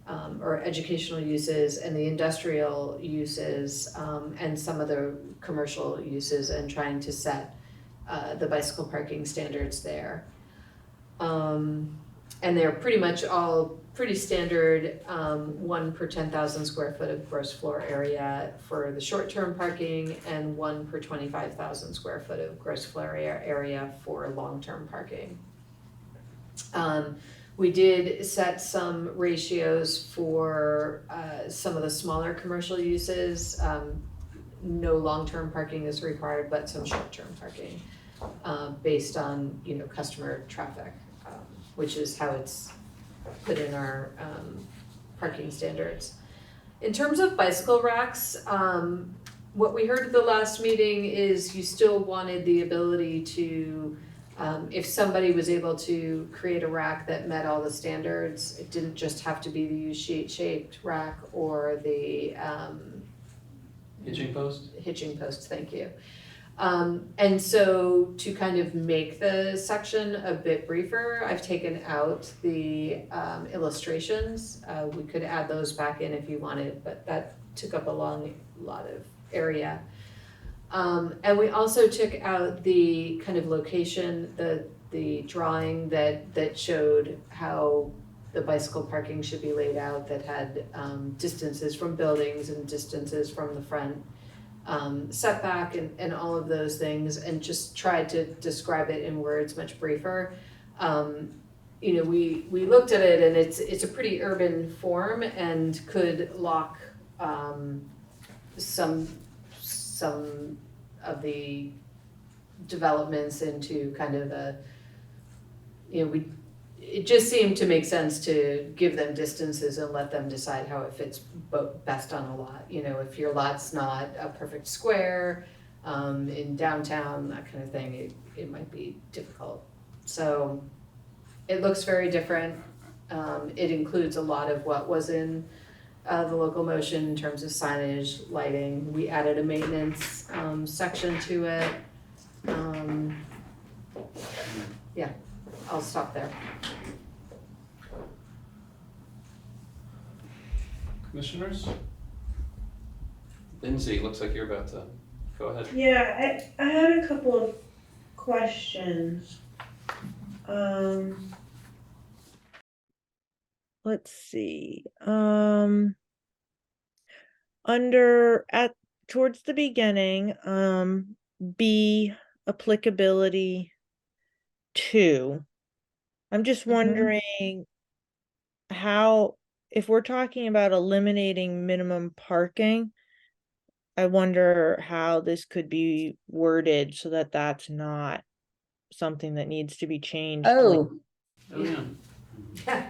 or educational uses, and the industrial uses, and some of the commercial uses, and trying to set the bicycle parking standards there. And they're pretty much all pretty standard, 1 per 10,000 square foot of gross floor area for the short-term parking, and 1 per 25,000 square foot of gross floor area for long-term parking. We did set some ratios for some of the smaller commercial uses. No long-term parking is required, but some short-term parking based on customer traffic, which is how it's put in our parking standards. In terms of bicycle racks, what we heard at the last meeting is you still wanted the ability to, if somebody was able to create a rack that met all the standards, it didn't just have to be the U-shaped rack or the Hitching post? hitching posts, thank you. And so to kind of make the section a bit briefer, I've taken out the illustrations. We could add those back in if you wanted, but that took up a lot of area. And we also took out the kind of location, the drawing that showed how the bicycle parking should be laid out, that had distances from buildings and distances from the front setback and all of those things, and just tried to describe it in words much briefer. We looked at it, and it's a pretty urban form and could lock some of the developments into kind of it just seemed to make sense to give them distances and let them decide how it fits best on a lot. If your lot's not a perfect square in downtown, that kind of thing, it might be difficult. So it looks very different. It includes a lot of what was in the local motion in terms of signage, lighting. We added a maintenance section to it. Yeah, I'll stop there. Commissioners? Lindsay, looks like you're about to, go ahead. Yeah, I had a couple of questions. Let's see, towards the beginning, B, applicability 2. I'm just wondering how, if we're talking about eliminating minimum parking, I wonder how this could be worded so that that's not something that needs to be changed. Oh, Oh, yeah. Yeah.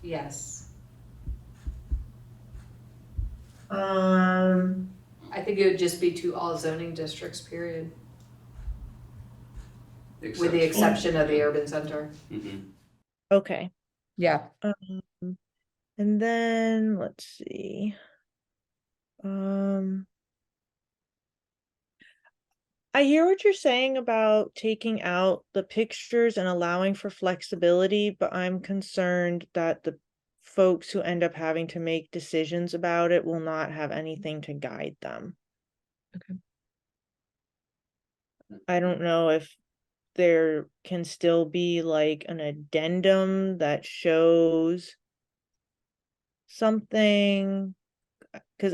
Yes, I think it would just be to all zoning districts, period, with the exception of the urban center. Mhm. Okay. yeah. And then let's see. I hear what you're saying about taking out the pictures and allowing for flexibility, but I'm concerned that the folks who end up having to make decisions about it will not have anything to guide them. Okay. I don't know if there can still be like an addendum that shows something. Because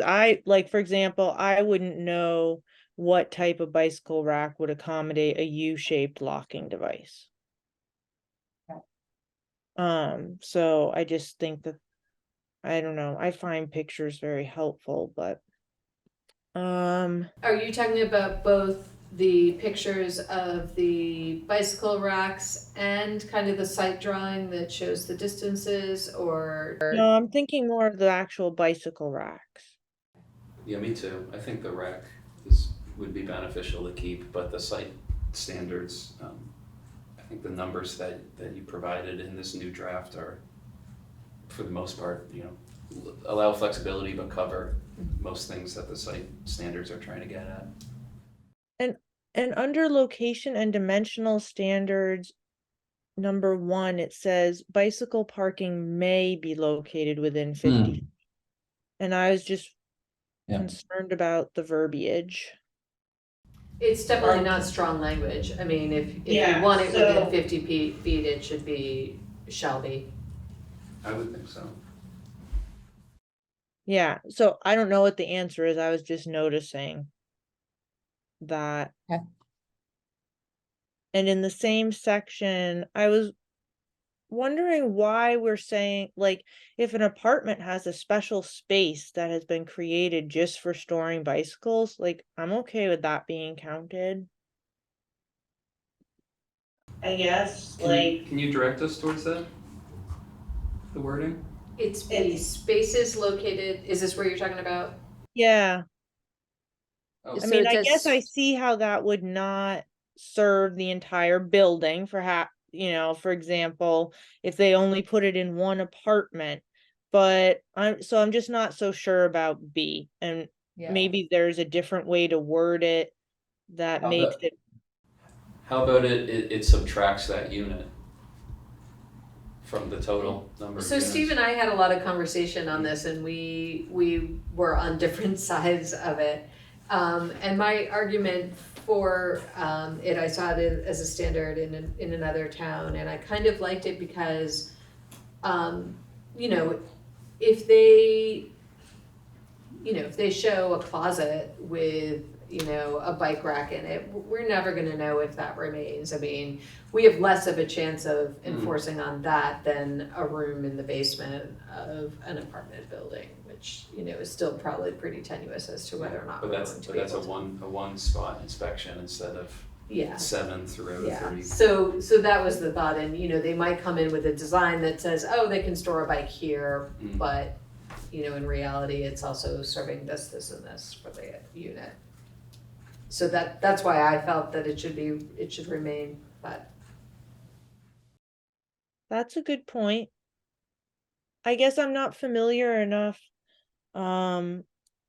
for example, I wouldn't know what type of bicycle rack would accommodate a U-shaped locking device. So I just think that, I don't know, I find pictures very helpful, but Are you talking about both the pictures of the bicycle racks and kind of the site drawing that shows the distances, or? no, I'm thinking more of the actual bicycle racks. Yeah, me too. I think the rack would be beneficial to keep, but the site standards, I think the numbers that you provided in this new draft are, for the most part, allow flexibility but cover most things that the site standards are trying to get at. And under location and dimensional standards, number 1, it says bicycle parking may be located within 50. And I was just concerned about the verbiage. It's definitely not strong language. I mean, if Yeah, you want it within so- 50 feet, it should be, shall be. I would think so. Yeah, so I don't know what the answer is. I was just noticing that. Okay. And in the same section, I was wondering why we're saying, like, if an apartment has a special space that has been created just for storing bicycles, like, I'm okay with that being counted. I guess, Can you direct us towards that? The wording? It's the spaces located, is this where you're talking about? Yeah, Oh, I So mean, it I guess says- I see how that would not serve the entire building for for example, if they only put it in one apartment. But I'm just not so sure about B, and Yeah. maybe there's a different way to word it that How makes about- it. How about it subtracts that unit from the total number of So units? Steve and I had a lot of conversation on this, and we were on different sides of it. And my argument for it, I saw it as a standard in another town, and I kind of liked it because, if they show a closet with, a bike rack in it, we're never gonna know if that remains. I mean, we have less of a chance of enforcing on that than a room in the basement of an apartment building, which, is still probably pretty tenuous as to whether or not But we're that's going to be able to. a one spot inspection instead of Yeah. 7 through Yeah, 30. so that was the thought, and they might come in with a design that says, oh, they can store a bike here, Mm. but in reality, it's also serving this, and this for the unit. So that's why I felt that it should remain, but That's a good point. I guess I'm not familiar enough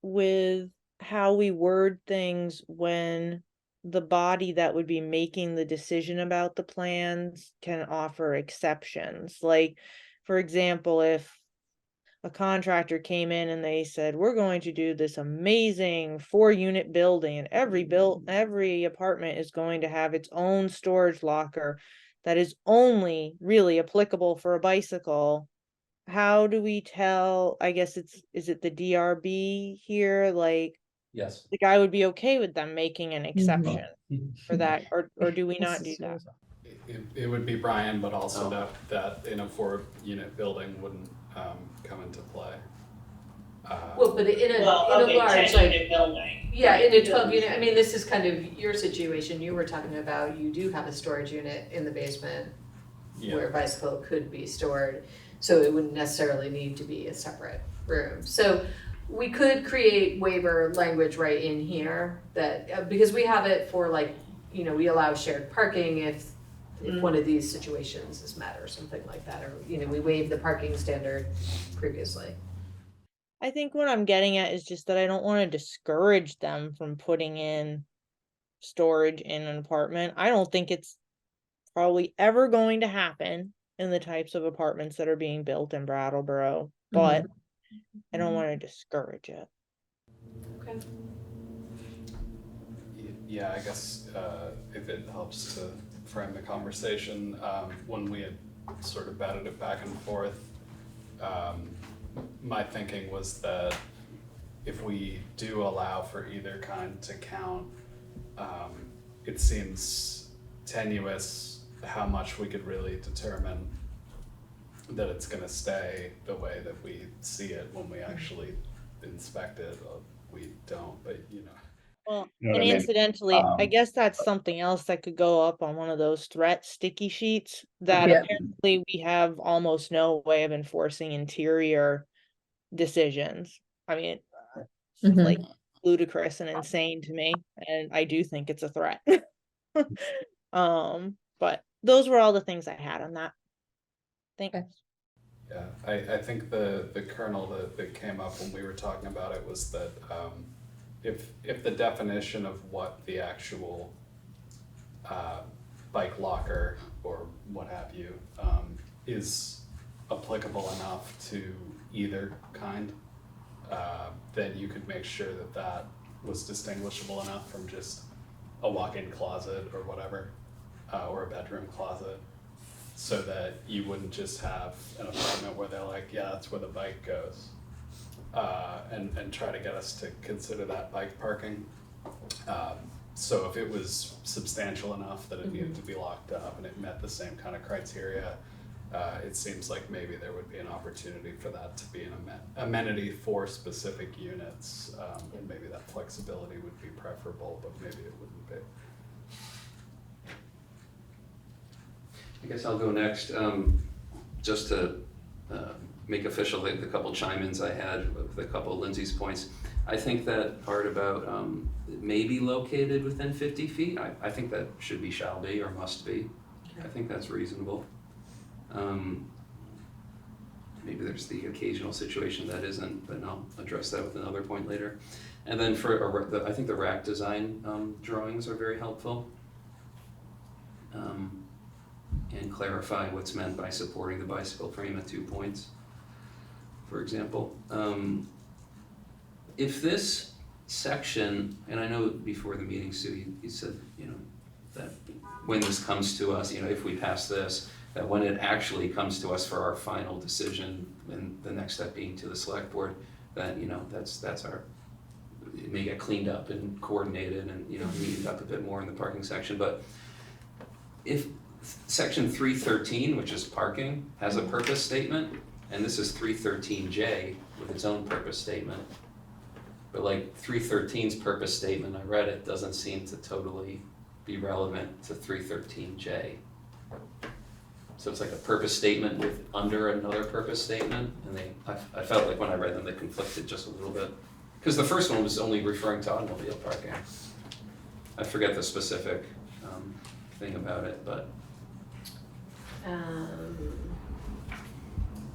with how we word things when the body that would be making the decision about the plans can offer exceptions. Like, for example, if a contractor came in and they said, we're going to do this amazing 4-unit building, and every apartment is going to have its own storage locker that is only really applicable for a bicycle. How do we tell, I guess is it the DRB here? Like, Yes. the guy would be okay with them making an exception for that, or do we not do that? It would be Brian, but also Oh. that in a 4-unit building wouldn't come into play. Well, but in a large, like, building. yeah, in a 12-unit, I mean, this is kind of your situation. You were talking about, you do have a storage unit in the basement where a bicycle could be stored, so it wouldn't necessarily need to be a separate room. So we could create waiver language right in here that, because we have it for, like, you know, we allow shared parking if one of these situations is met or something like that, or, you know, we waive the parking standard previously. I think what I'm getting at is just that I don't want to discourage them from putting in storage in an apartment. I don't think it's probably ever going to happen in the types of apartments that are being built in Brattleboro, but I don't want to discourage it. Okay. Yeah, I guess if it helps to frame the conversation, when we had sort of batted it back and forth, my thinking was that if we do allow for either kind to count, it seems tenuous how much we could really determine that it's gonna stay the way that we see it when we actually inspect it. We don't, but you know. Well, You know what and I mean? incidentally, I guess that's something else that could go up on one of those threat sticky sheets that Yeah. apparently we have almost no way of enforcing interior decisions. I mean, it's like ludicrous and insane to me, and I do think it's a threat. But those were all the things I had on that. Thanks. Yeah, I think the kernel that came up when we were talking about it was that if the definition of what the actual bike locker or what have you is applicable enough to either kind, then you could make sure that that was distinguishable enough from just a walk-in closet or whatever, or a bedroom closet, so that you wouldn't just have an apartment where they're like, yeah, that's where the bike goes, and try to get us to consider that bike parking. So if it was substantial enough that it needed to be locked up and it met the same kind of criteria, it seems like maybe there would be an opportunity for that to be an amenity for specific units, and maybe that flexibility would be preferable, but maybe it wouldn't be. I guess I'll go next, just to make official the couple chime-ins I had with a couple of Lindsay's points. I think that part about it may be located within 50 feet, I think that should be shall be or must be. I think that's reasonable. Maybe there's the occasional situation that isn't, but I'll address that with another point later. And then for, I think the rack design drawings are very helpful. And clarify what's meant by supporting the bicycle frame at 2 points, for example. If this section, and I know before the meeting, Sue, you said, you know, that when this comes to us, you know, if we pass this, that when it actually comes to us for our final decision, and the next step being to the select board, that, you know, that's our, it may get cleaned up and coordinated and, you know, neatened up a bit more in the parking section. But if section 313, which is parking, has a purpose statement, and this is 313J with its own purpose statement, but like 313's purpose statement, I read it, doesn't seem to totally be relevant to 313J. So it's like a purpose statement with under another purpose statement, and I felt like when I read them they conflicted just a little bit. Because the first one was only referring to automobile parking. I forget the specific thing about it, but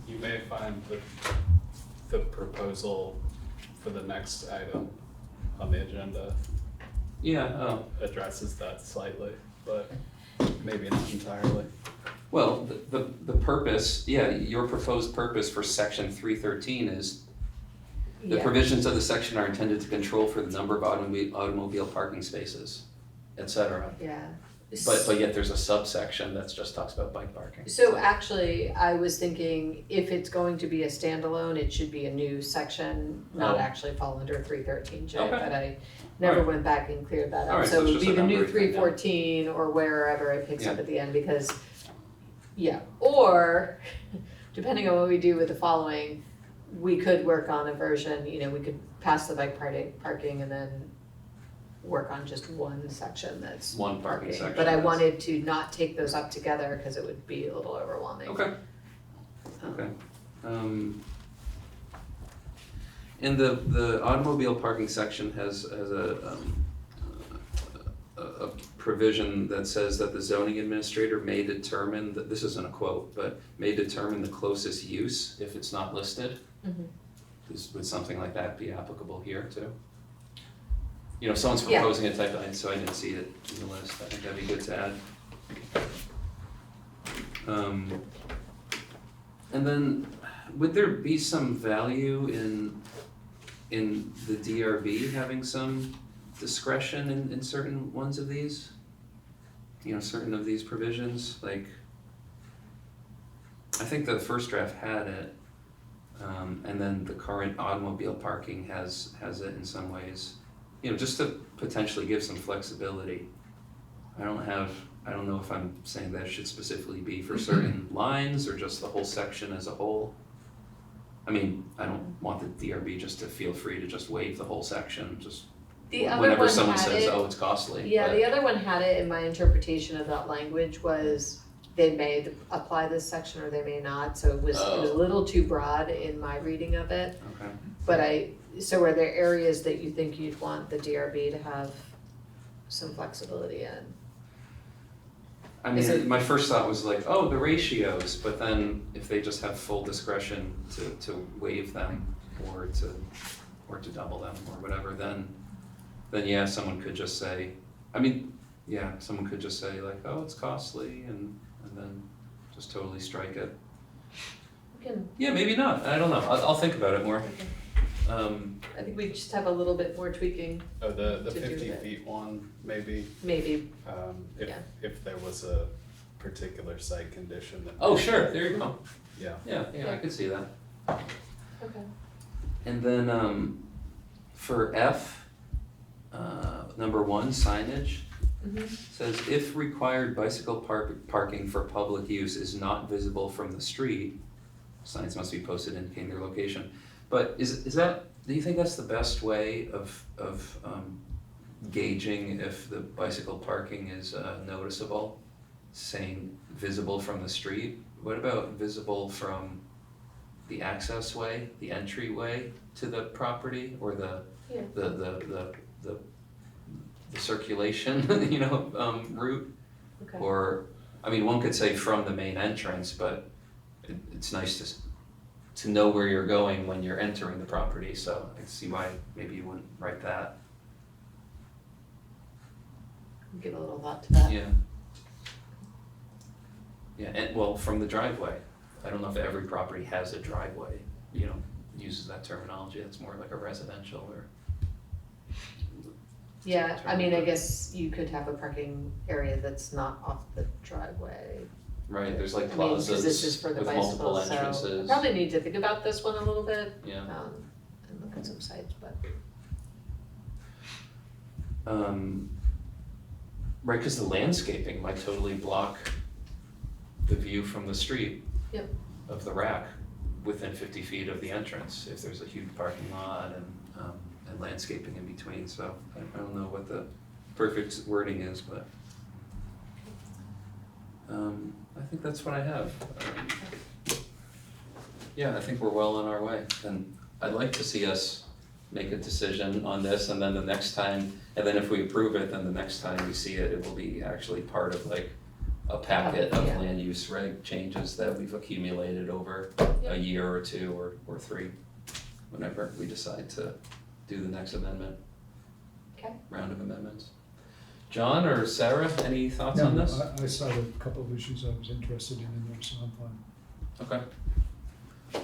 You may find that the proposal for the next item on the agenda yeah, addresses that slightly, but maybe not entirely. Well, the purpose, yeah, your proposed purpose for section 313 is the Yeah. provisions of the section are intended to control for the number of automobile parking spaces, et cetera. Yeah. But yet there's a subsection that just talks about bike parking. So actually, I was thinking if it's going to be a standalone, it should be a new section, not Oh. actually fall under 313J, Okay. but I never Alright. went back and cleared that up. Alright, So so it it's would just be a the new numbering thing now. 314 or wherever it picks up Yeah. at the end, because, yeah, or depending on what we do with the following, we could work on a version, you know, we could pass the bike parking and then work on just one section that's One parking section. But I that's- wanted to not take those up together because it would be a little overwhelming. Okay. Um, Okay. And the automobile parking section has a provision that says that the zoning administrator may determine, that this isn't a quote, but may determine the closest use if it's not listed. Mhm. Would something like that be applicable here too? You know, if someone's Yeah. proposing a type, so I didn't see it in the list, I think that'd be good to add. And then, would there be some value in the DRB having some discretion in certain ones of these? You know, certain of these provisions, like, I think the first draft had it, and then the current automobile parking has it in some ways. You know, just to potentially give some flexibility. I don't know if I'm saying that should specifically be for certain lines or just the whole section as a whole. I mean, I don't want the DRB just to feel free to just waive the whole section, just The other whenever one someone had says, it. oh, it's costly. Yeah, but- the other one had it, and my interpretation of that language was they may apply this section or they may not, so it was a Oh. little too broad in my reading of it. Okay. But so are there areas that you think you'd want the DRB to have some flexibility in? I Is mean, it- my first thought was like, oh, the ratios, but then if they just have full discretion to waive them or to double them or whatever, then yeah, someone could just say, someone could just say like, oh, it's costly and then just totally strike it. We can, Yeah, maybe not, I don't know, I'll think about it more. I think we just have a little bit more tweaking, Oh, the To do 50 that. feet one, maybe, maybe. if, if there was a particular site condition that. Oh, sure, there you go, Yeah. yeah, I could see that. Okay. And then, for F, number 1, signage. Mhm. Says if required bicycle parking for public use is not visible from the street, signs must be posted indicating their location. But is that, do you think that's the best way of gauging if the bicycle parking is noticeable? Saying visible from the street? What about visible from the access way, the entryway to the property, or the Yeah. the circulation, route? Okay. Or, I mean, one could say from the main entrance, but it's nice to know where you're going when you're entering the property, so I can see why maybe you wouldn't write that. Give a little thought to that. Yeah. Yeah, and well, from the driveway. I don't know if every property has a driveway, uses that terminology, it's more like a residential or. Yeah, I mean, I guess you could have a parking area that's not off the driveway. Right, there's like I mean, 'cause plazas this is for the with multiple bicycles, so entrances. probably need to think about this one a little bit, Yeah. and look at some sites, but. Right, because the landscaping might totally block the view from the street. Yep. Of the rack within 50 feet of the entrance, if there's a huge parking lot and landscaping in between, so I don't know what the perfect wording is, but I think that's what I have. Yeah, I think we're well on our way, and I'd like to see us make a decision on this, and then the next time, and then if we approve it, then the next time we see it, it will be actually part of like a packet of Yeah. land use reg changes that we've accumulated over Yeah. a year or 2 or 3, whenever we decide to do the next amendment. Okay. Round of amendments. John or Sarah, any thoughts on No, this? I saw a couple of issues I was interested in there, so I'm fine. Okay.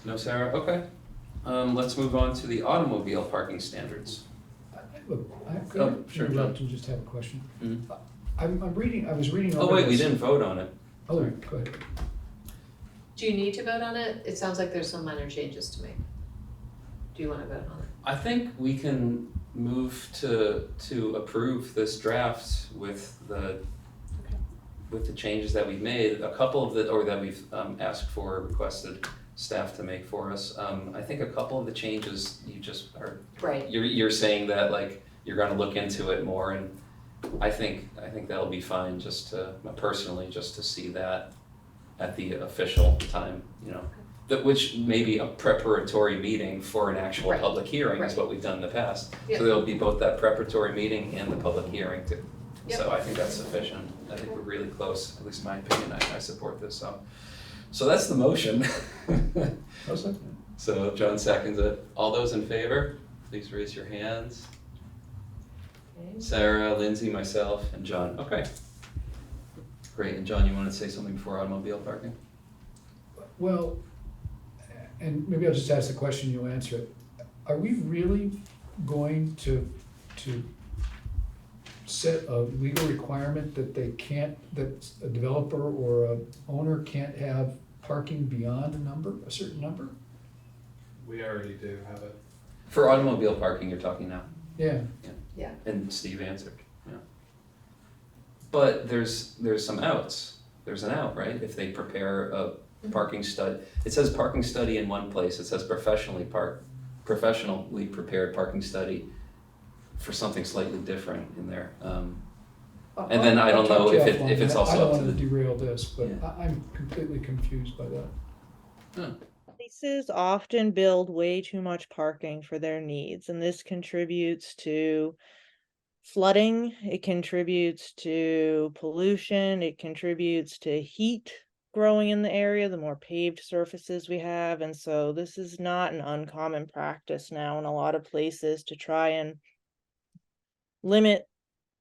No, Sarah, okay. Let's move on to the automobile parking standards. Look, I Oh, could sure, interrupt John. and just have a question. Mhm. I was reading Oh, over wait, we this- didn't vote on it. Oh, right, go ahead. Do you need to vote on it? It sounds like there's some minor changes to make. Do you wanna vote on it? I think we can move to approve this draft with the changes that we've made, a couple of or that we've asked for, requested staff to make for us. I think a couple of the changes you just are, Right. you're saying that like you're gonna look into it more, and I think that'll be fine just to, personally, just to see that at the official time, that which may be a preparatory meeting for an actual Right. public hearing is Right. what we've done in the past. Yeah. So there'll be both that preparatory meeting and the public hearing too. Yep. So I think that's sufficient. I think we're really close, at least in my opinion, I support this, so that's the motion. How's that? So John seconds it. All those in favor, please raise your hands. Okay. Sarah, Lindsay, myself, and John. Okay. Great, and John, you wanted to say something before automobile parking? Well, and maybe I'll just ask the question, you'll answer it. Are we really going to set a legal requirement that that a developer or a owner can't have parking beyond a certain number? We already do have it. For automobile parking, you're talking now, Yeah, and Steve answered, yeah. But there's some outs. There's an out, right? If they prepare a parking study, it says parking study in one place, it says professionally prepared parking study for something slightly different in there. And then I don't I'll talk know to you if offline. it's I also don't up to wanna the. derail this, but Yeah. I'm completely confused by that. Places often build way too much parking for their needs, and this contributes to flooding, it contributes to pollution, it contributes to heat growing in the area, the more paved surfaces we have. And so this is not an uncommon practice now in a lot of places to try and limit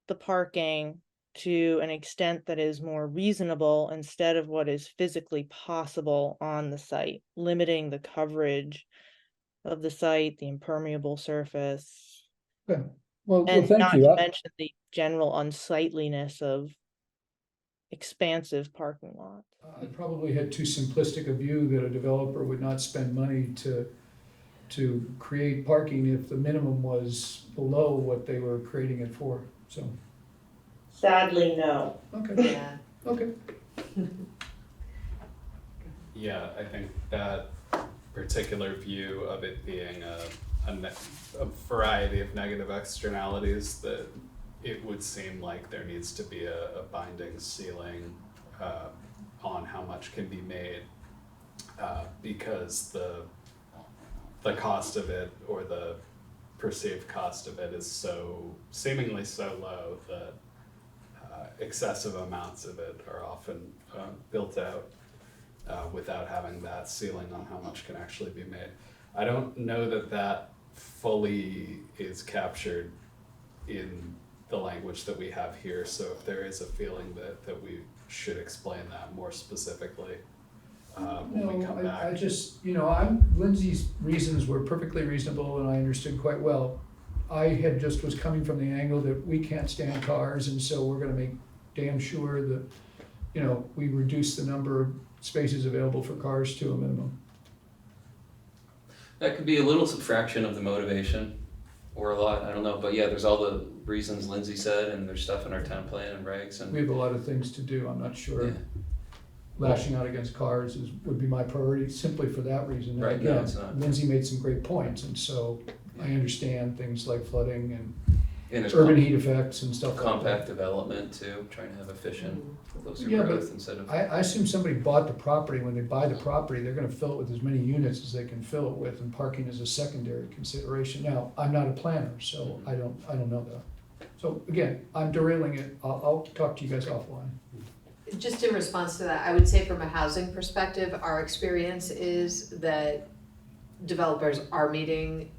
the parking to an extent that is more reasonable instead of what is physically possible on the site, limiting the coverage of the site, the impermeable surface, Okay, well, and thank not you. to mention the general unsightliness of expansive parking lots. I probably had too simplistic a view that a developer would not spend money to create parking if the minimum was below what they were creating it for, so, Sadly, no. okay, Yeah. okay. Yeah, I think that particular view of it being a variety of negative externalities, that it would seem like there needs to be a binding ceiling on how much can be made, because the cost of it, or the perceived cost of it, is seemingly so low that excessive amounts of it are often built out without having that ceiling on how much can actually be made. I don't know that fully is captured in the language that we have here, so if there is a feeling that we should explain that more specifically when we come No, back. I just, Lindsay's reasons were perfectly reasonable and I understood quite well. I was coming from the angle that we can't stand cars, and so we're gonna make damn sure that, we reduce the number of spaces available for cars to a minimum. That could be a little fraction of the motivation, or a lot, I don't know, but yeah, there's all the reasons Lindsay said, and there's stuff in our town plan and regs, We and have a lot of things to do, I'm not sure. yeah, Lashing out against cars would be my priority, simply for that reason. And Right, no, again, it's not. Lindsay made some great points, and so I understand things like flooding and and there's urban heat effects and stuff like that. compact development too, trying to have efficient, closer Yeah, but growth instead of. I assume somebody bought the property, when they buy the property, they're gonna fill it with as many units as they can fill it with, and parking is a secondary consideration. Now, I'm not a planner, so I don't know that. So again, I'm derailing it, I'll talk to you guys offline. Just in response to that, I would say from a housing perspective, our experience is that developers are meeting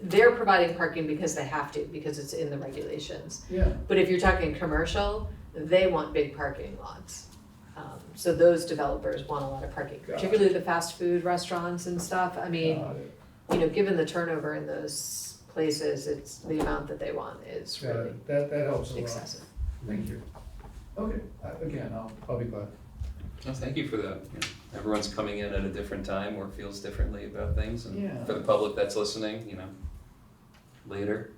they're providing parking because they have to, because it's in the regulations. Yeah, But if you're talking commercial, they want big parking lots. So those developers want a lot of parking, Got it. particularly the fast food restaurants and stuff. I mean, got it. you know, given the turnover in those places, it's the amount that they want is Got really it. That helps a lot. excessive. Thank you. Okay, again, I'll be glad. Well, thank you for that. You know, everyone's coming in at a different time or feels differently about things, and Yeah. for the public that's listening, you know, later,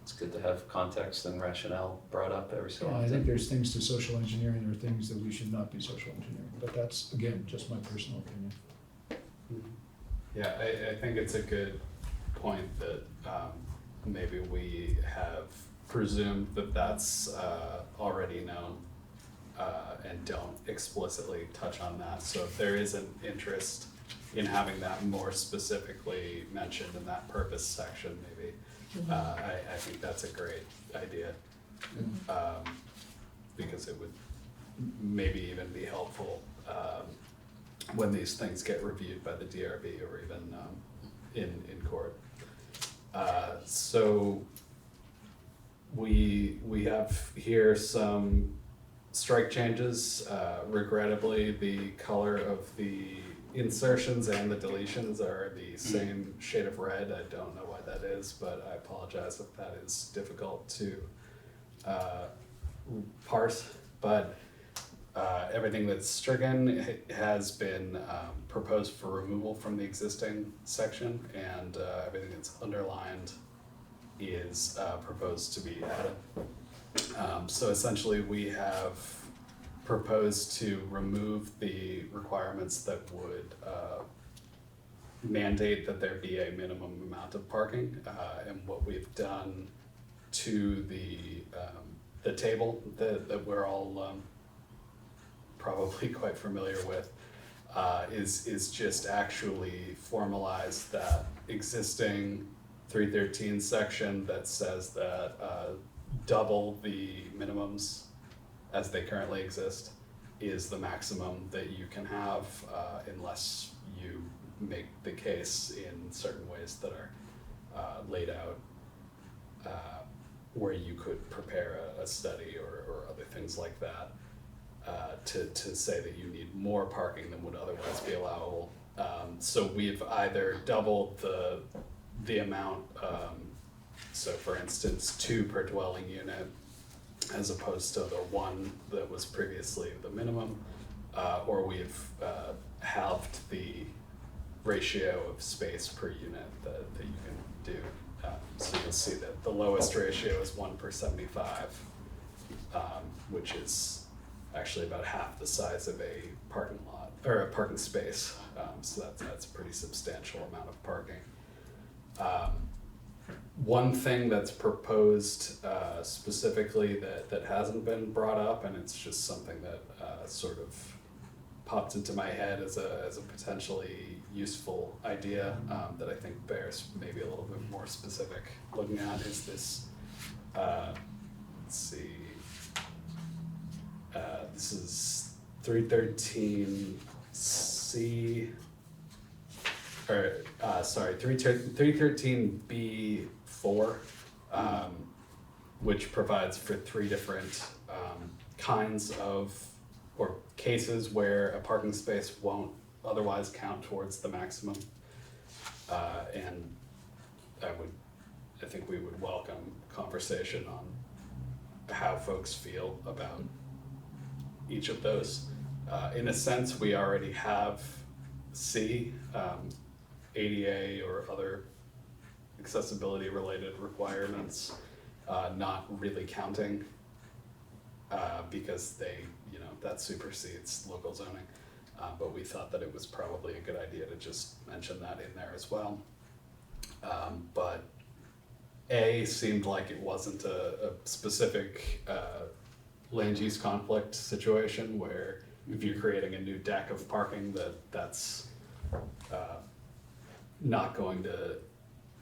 it's good to have context and rationale brought up every so Yeah, I think often. there's things to social engineering, there are things that we should not be social engineering, but that's, again, just my personal opinion. Yeah, I think it's a good point that maybe we have presumed that that's already known and don't explicitly touch on that. So if there is an interest in having that more specifically mentioned in that purpose section, maybe, I think that's a great idea. Because it would maybe even be helpful when these things get reviewed by the DRB or even in court. So we have here some strike changes. Regrettably, the color of the insertions and the deletions are the same shade of red. I don't know why that is, but I apologize if that is difficult to parse. But everything that's stricken has been proposed for removal from the existing section, and everything that's underlined is proposed to be added. So essentially, we have proposed to remove the requirements that would mandate that there be a minimum amount of parking, and what we've done to the table that we're all probably quite familiar with, is just actually formalize that existing 313 section that says that double the minimums as they currently exist is the maximum that you can have, unless you make the case in certain ways that are laid out, where you could prepare a study or other things like that, to say that you need more parking than would otherwise be allowable. So we've either doubled the amount, so for instance, 2 per dwelling unit, as opposed to the 1 that was previously the minimum, or we've halved the ratio of space per unit that you can do. So you'll see that the lowest ratio is 1 per 75, which is actually about half the size of a parking lot, or a parking space. So that's a pretty substantial amount of parking. One thing that's proposed specifically that hasn't been brought up, and it's just something that sort of popped into my head as a potentially useful idea, that I think bears maybe a little bit more specific looking at, is this, let's see, this is 313C, or sorry, 313B4, which provides for 3 different kinds of, or cases where a parking space won't otherwise count towards the maximum. And I think we would welcome conversation on how folks feel about each of those. In a sense, we already have C, ADA or other accessibility related requirements not really counting, because they, that supersedes local zoning. But we thought that it was probably a good idea to just mention that in there as well. But A seemed like it wasn't a specific land use conflict situation where if you're creating a new deck of parking, that's not going to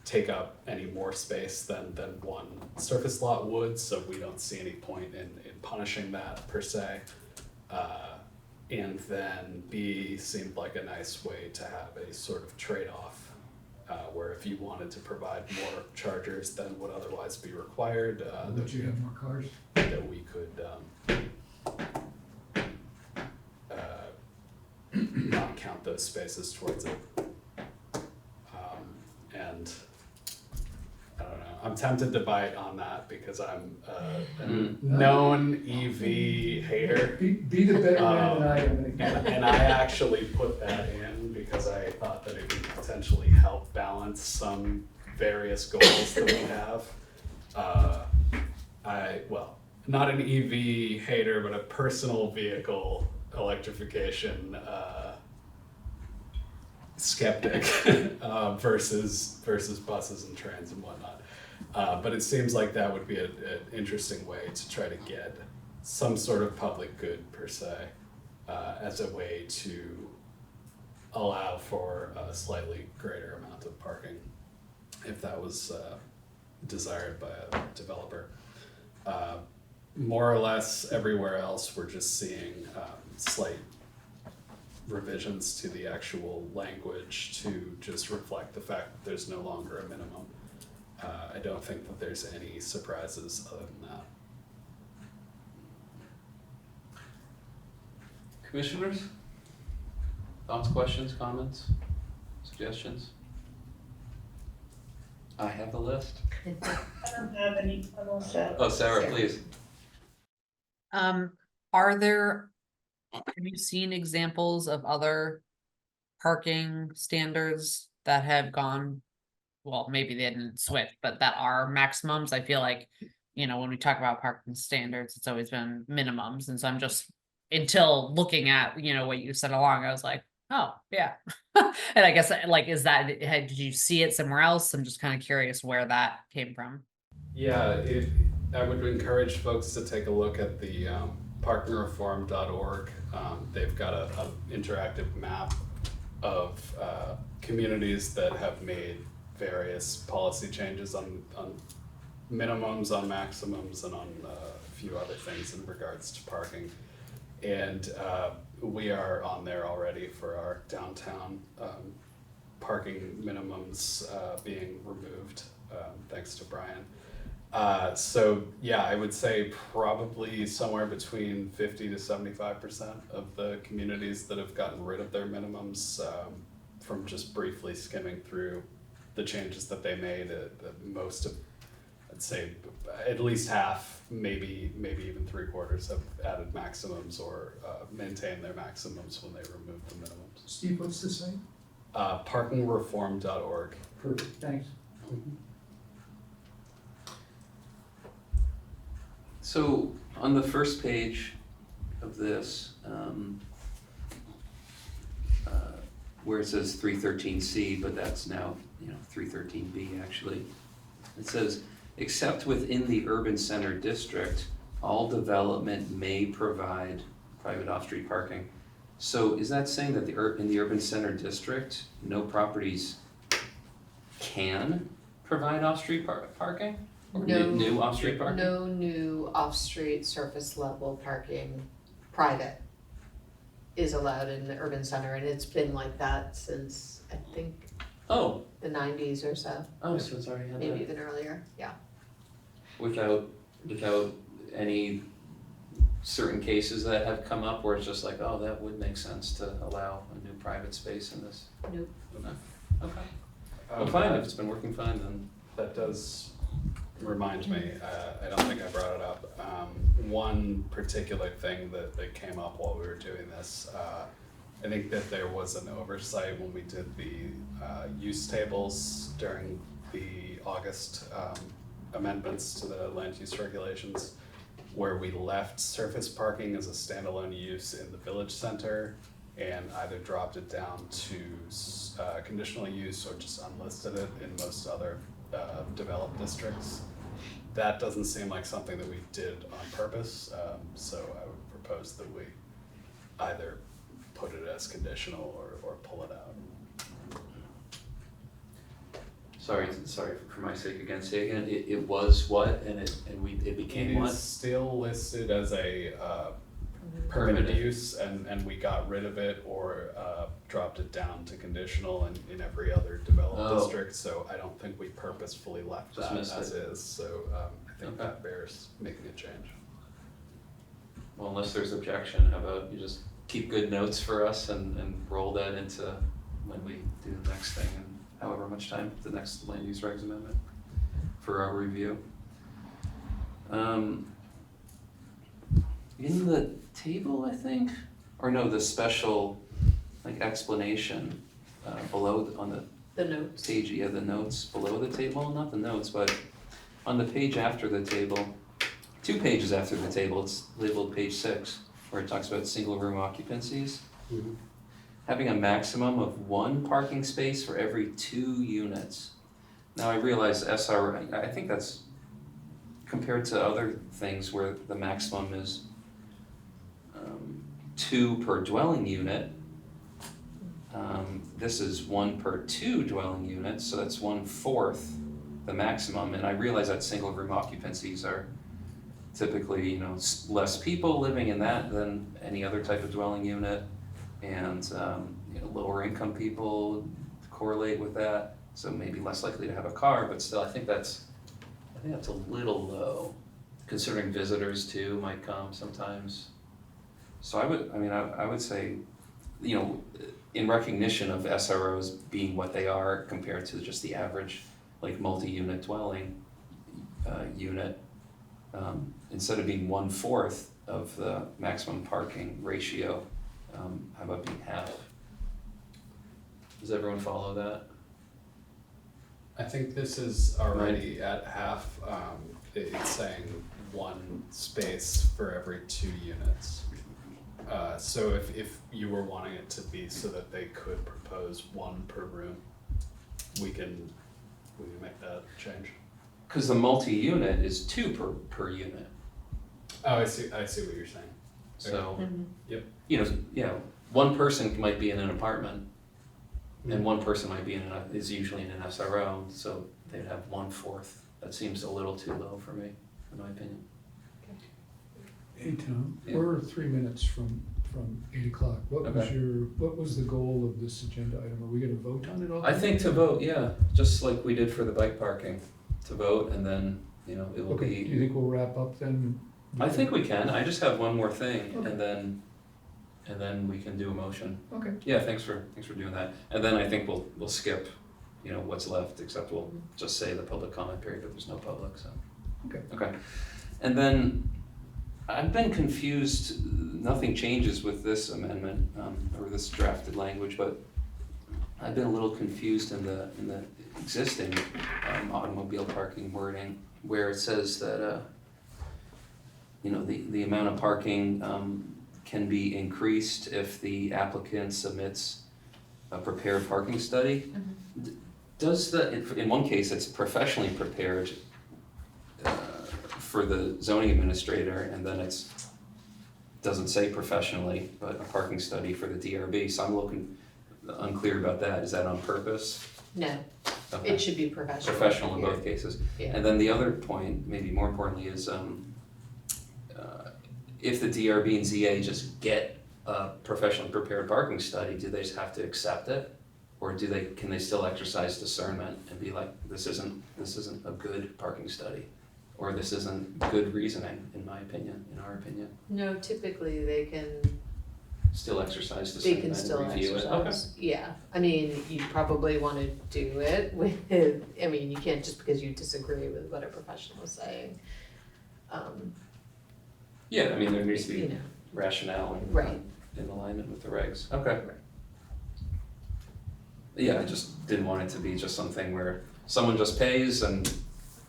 take up any more space than one surface lot would, so we don't see any point in punishing that per se. And then B seemed like a nice way to have a sort of trade-off, where if you wanted to provide more chargers than would otherwise be required, Would you have more cars? that we could not count those spaces towards it. And I don't know, I'm tempted to bite on that because I'm a known EV hater. Be the better man than I am. And I actually put that in because I thought that it could potentially help balance some various goals that we have. Not an EV hater, but a personal vehicle electrification skeptic versus buses and trains and whatnot. But it seems like that would be an interesting way to try to get some sort of public good per se, as a way to allow for a slightly greater amount of parking if that was desired by a developer. More or less everywhere else, we're just seeing slight revisions to the actual language to just reflect the fact that there's no longer a minimum. I don't think that there's any surprises other than that. Commissioners? Thoughts, questions, comments, suggestions? I have a list. I don't have any, I'm all set. Oh, Sarah, please. Have you seen examples of other parking standards that have gone, well, maybe they didn't switch, but that are maximums? I feel like, when we talk about parking standards, it's always been minimums. And so I'm just, until looking at, what you said along, I was like, oh, yeah. And I guess, did you see it somewhere else? I'm just kind of curious where that came from. Yeah, I would encourage folks to take a look at the parkingreform.org. They've got an interactive map of communities that have made various policy changes on minimums, on maximums, and on a few other things in regards to parking. And we are on there already for our downtown parking minimums being removed, thanks to Brian. So yeah, I would say probably somewhere between 50 to 75% of the communities that have gotten rid of their minimums, from just briefly skimming through the changes that they made. Most of, I'd say at least half, maybe even 3/4 have added maximums or maintained their maximums when they removed the minimums. Steve, what's the site? Parkingreform.org. Perfect, thanks. So on the first page of this, where it says 313C, but that's now 313B actually. It says, except within the urban center district, all development may provide private off-street parking. So is that saying that in the urban center district, no properties can provide off-street parking? Or new off-street parking? No new off-street surface level parking, private, is allowed in the urban center, and it's been like that since, I think, Oh, the 90s or so, so it's already had maybe that. even earlier, yeah. Without any certain cases that have come up where it's just like, oh, that would make sense to allow a new private space in this? Nope. Okay. Well, fine, if it's been working fine, then. That does remind me, I don't think I brought it up. One particular thing that came up while we were doing this, I think that there was an oversight when we did the use tables during the August amendments to the land use regulations, where we left surface parking as a standalone use in the village center and either dropped it down to conditional use or just unlisted it in most other developed districts. That doesn't seem like something that we did on purpose, so I would propose that we either put it as conditional or pull it out. Sorry for my sake again, say again, it was what, and it became It what? is still listed as a permit Permitted. use and we got rid of it or dropped it down to conditional in every other developed Oh. district. So I don't think we purposefully left Just that missed as it. is. So I think Okay. that bears making a change. Well, unless there's objection, how about you just keep good notes for us and roll that into when we do the next thing and however much time, the next land use regs amendment for our review. In the table, I think, or no, the special like explanation below on the The notes. page, yeah, the notes below the table, not the notes, but on the page after the table, 2 pages after the table, it's labeled page 6, where it talks about single room occupancies. Having a maximum of 1 parking space for every 2 units. Now I realize I think that's compared to other things where the maximum is 2 per dwelling unit. This is 1 per 2 dwelling units, so that's 1/4 the maximum. And I realize that single room occupancies are typically, less people living in that than any other type of dwelling unit. And, lower income people correlate with that, so maybe less likely to have a car, but still, I think that's a little low, considering visitors too might come sometimes. So I would say, in recognition of SROs being what they are compared to just the average, like multi-unit dwelling unit, instead of being 1/4 of the maximum parking ratio, how about being half? Does everyone follow that? I think this is already at half. It's saying 1 space for every 2 units. So if you were wanting it to be so that they could propose 1 per room, we can make that change. Because the multi-unit is 2 per unit, Oh, I see what you're saying. so, Yep. 1 person might be in an apartment, and 1 person might be is usually in an SRO, so they'd have 1/4. That seems a little too low for me, in my opinion. Hey, Tom, Yeah. we're 3 minutes from 8 o'clock. Okay. What was the goal of this agenda item? Are we gonna vote on it all? I think to vote, yeah, just like we did for the bike parking, to vote, and then, it will Okay, do be, you think we'll wrap up then? I think we can, I just have one more thing, Okay. and then we can do a motion. Okay. Yeah, thanks for doing that. And then I think we'll skip, what's left, except we'll just say the public comment period, but there's no public, so. Okay. Okay. And then I've been confused, nothing changes with this amendment, or this drafted language, but I've been a little confused in the existing automobile parking wording, where it says that, the amount of parking can be increased if the applicant submits a prepared parking study. Does in one case, it's professionally prepared for the zoning administrator, and then doesn't say professionally, but a parking study for the DRB, so I'm looking unclear about that. Is that on purpose? No, Okay. it should be professional. Professional in here. both cases. Yeah. And then the other point, maybe more importantly, is if the DRB and ZA just get a professionally prepared parking study, do they just have to accept it? Or can they still exercise discernment and be like, this isn't a good parking study? Or this isn't good reasoning, in our opinion? No, typically they can Still exercise They discernment can still and review it? exercise, yeah, I mean, you probably wanna do it with, you can't just because you disagree with what a professional is saying. Yeah, there needs to You be know, rationale and Right. in alignment with the regs. Okay. Yeah, I just didn't want it to be just something where someone just pays and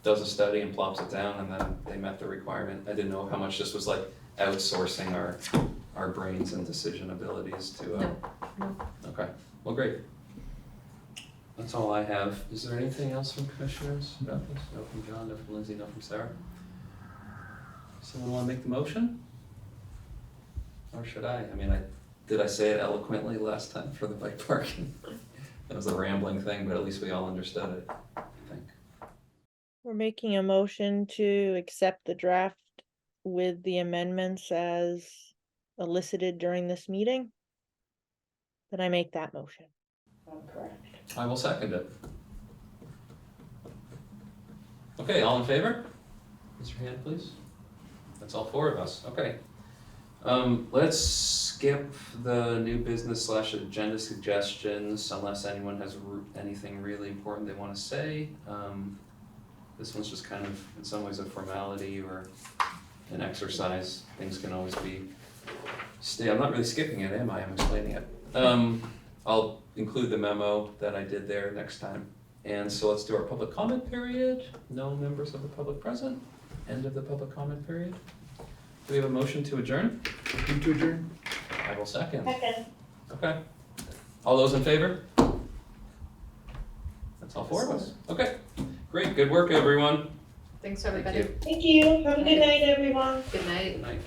does a study and plops it down and then they met the requirement. I didn't know how much this was like outsourcing our brains and decision abilities to, no, okay, well, great. That's all I have. Is there anything else from commissioners about this? No from John, no from Lindsay, no from Sarah? Someone wanna make the motion? Or should I? Did I say it eloquently last time for the bike parking? That was a rambling thing, but at least we all understood it, I think. We're making a motion to accept the draft with the amendments as elicited during this meeting, then I make that motion. Correct. I will second it. Okay, all in favor? Raise your hand, please. That's all four of us, okay. Let's skip the new business / agenda suggestions unless anyone has anything really important they wanna say. This one's just kind of, in some ways, a formality or an exercise. Things can always be, I'm not really skipping it, am I? I'm explaining it. I'll include the memo that I did there next time. And so let's do our public comment period. No members of the public present. End of the public comment period. Do we have a motion to adjourn? Move to adjourn? I will second. Second. Okay. All those in favor? That's all four of us. Okay, great, good work, everyone. Thanks, Thank everybody. you. Thank you. Have a good night, everyone. Good night. Good night.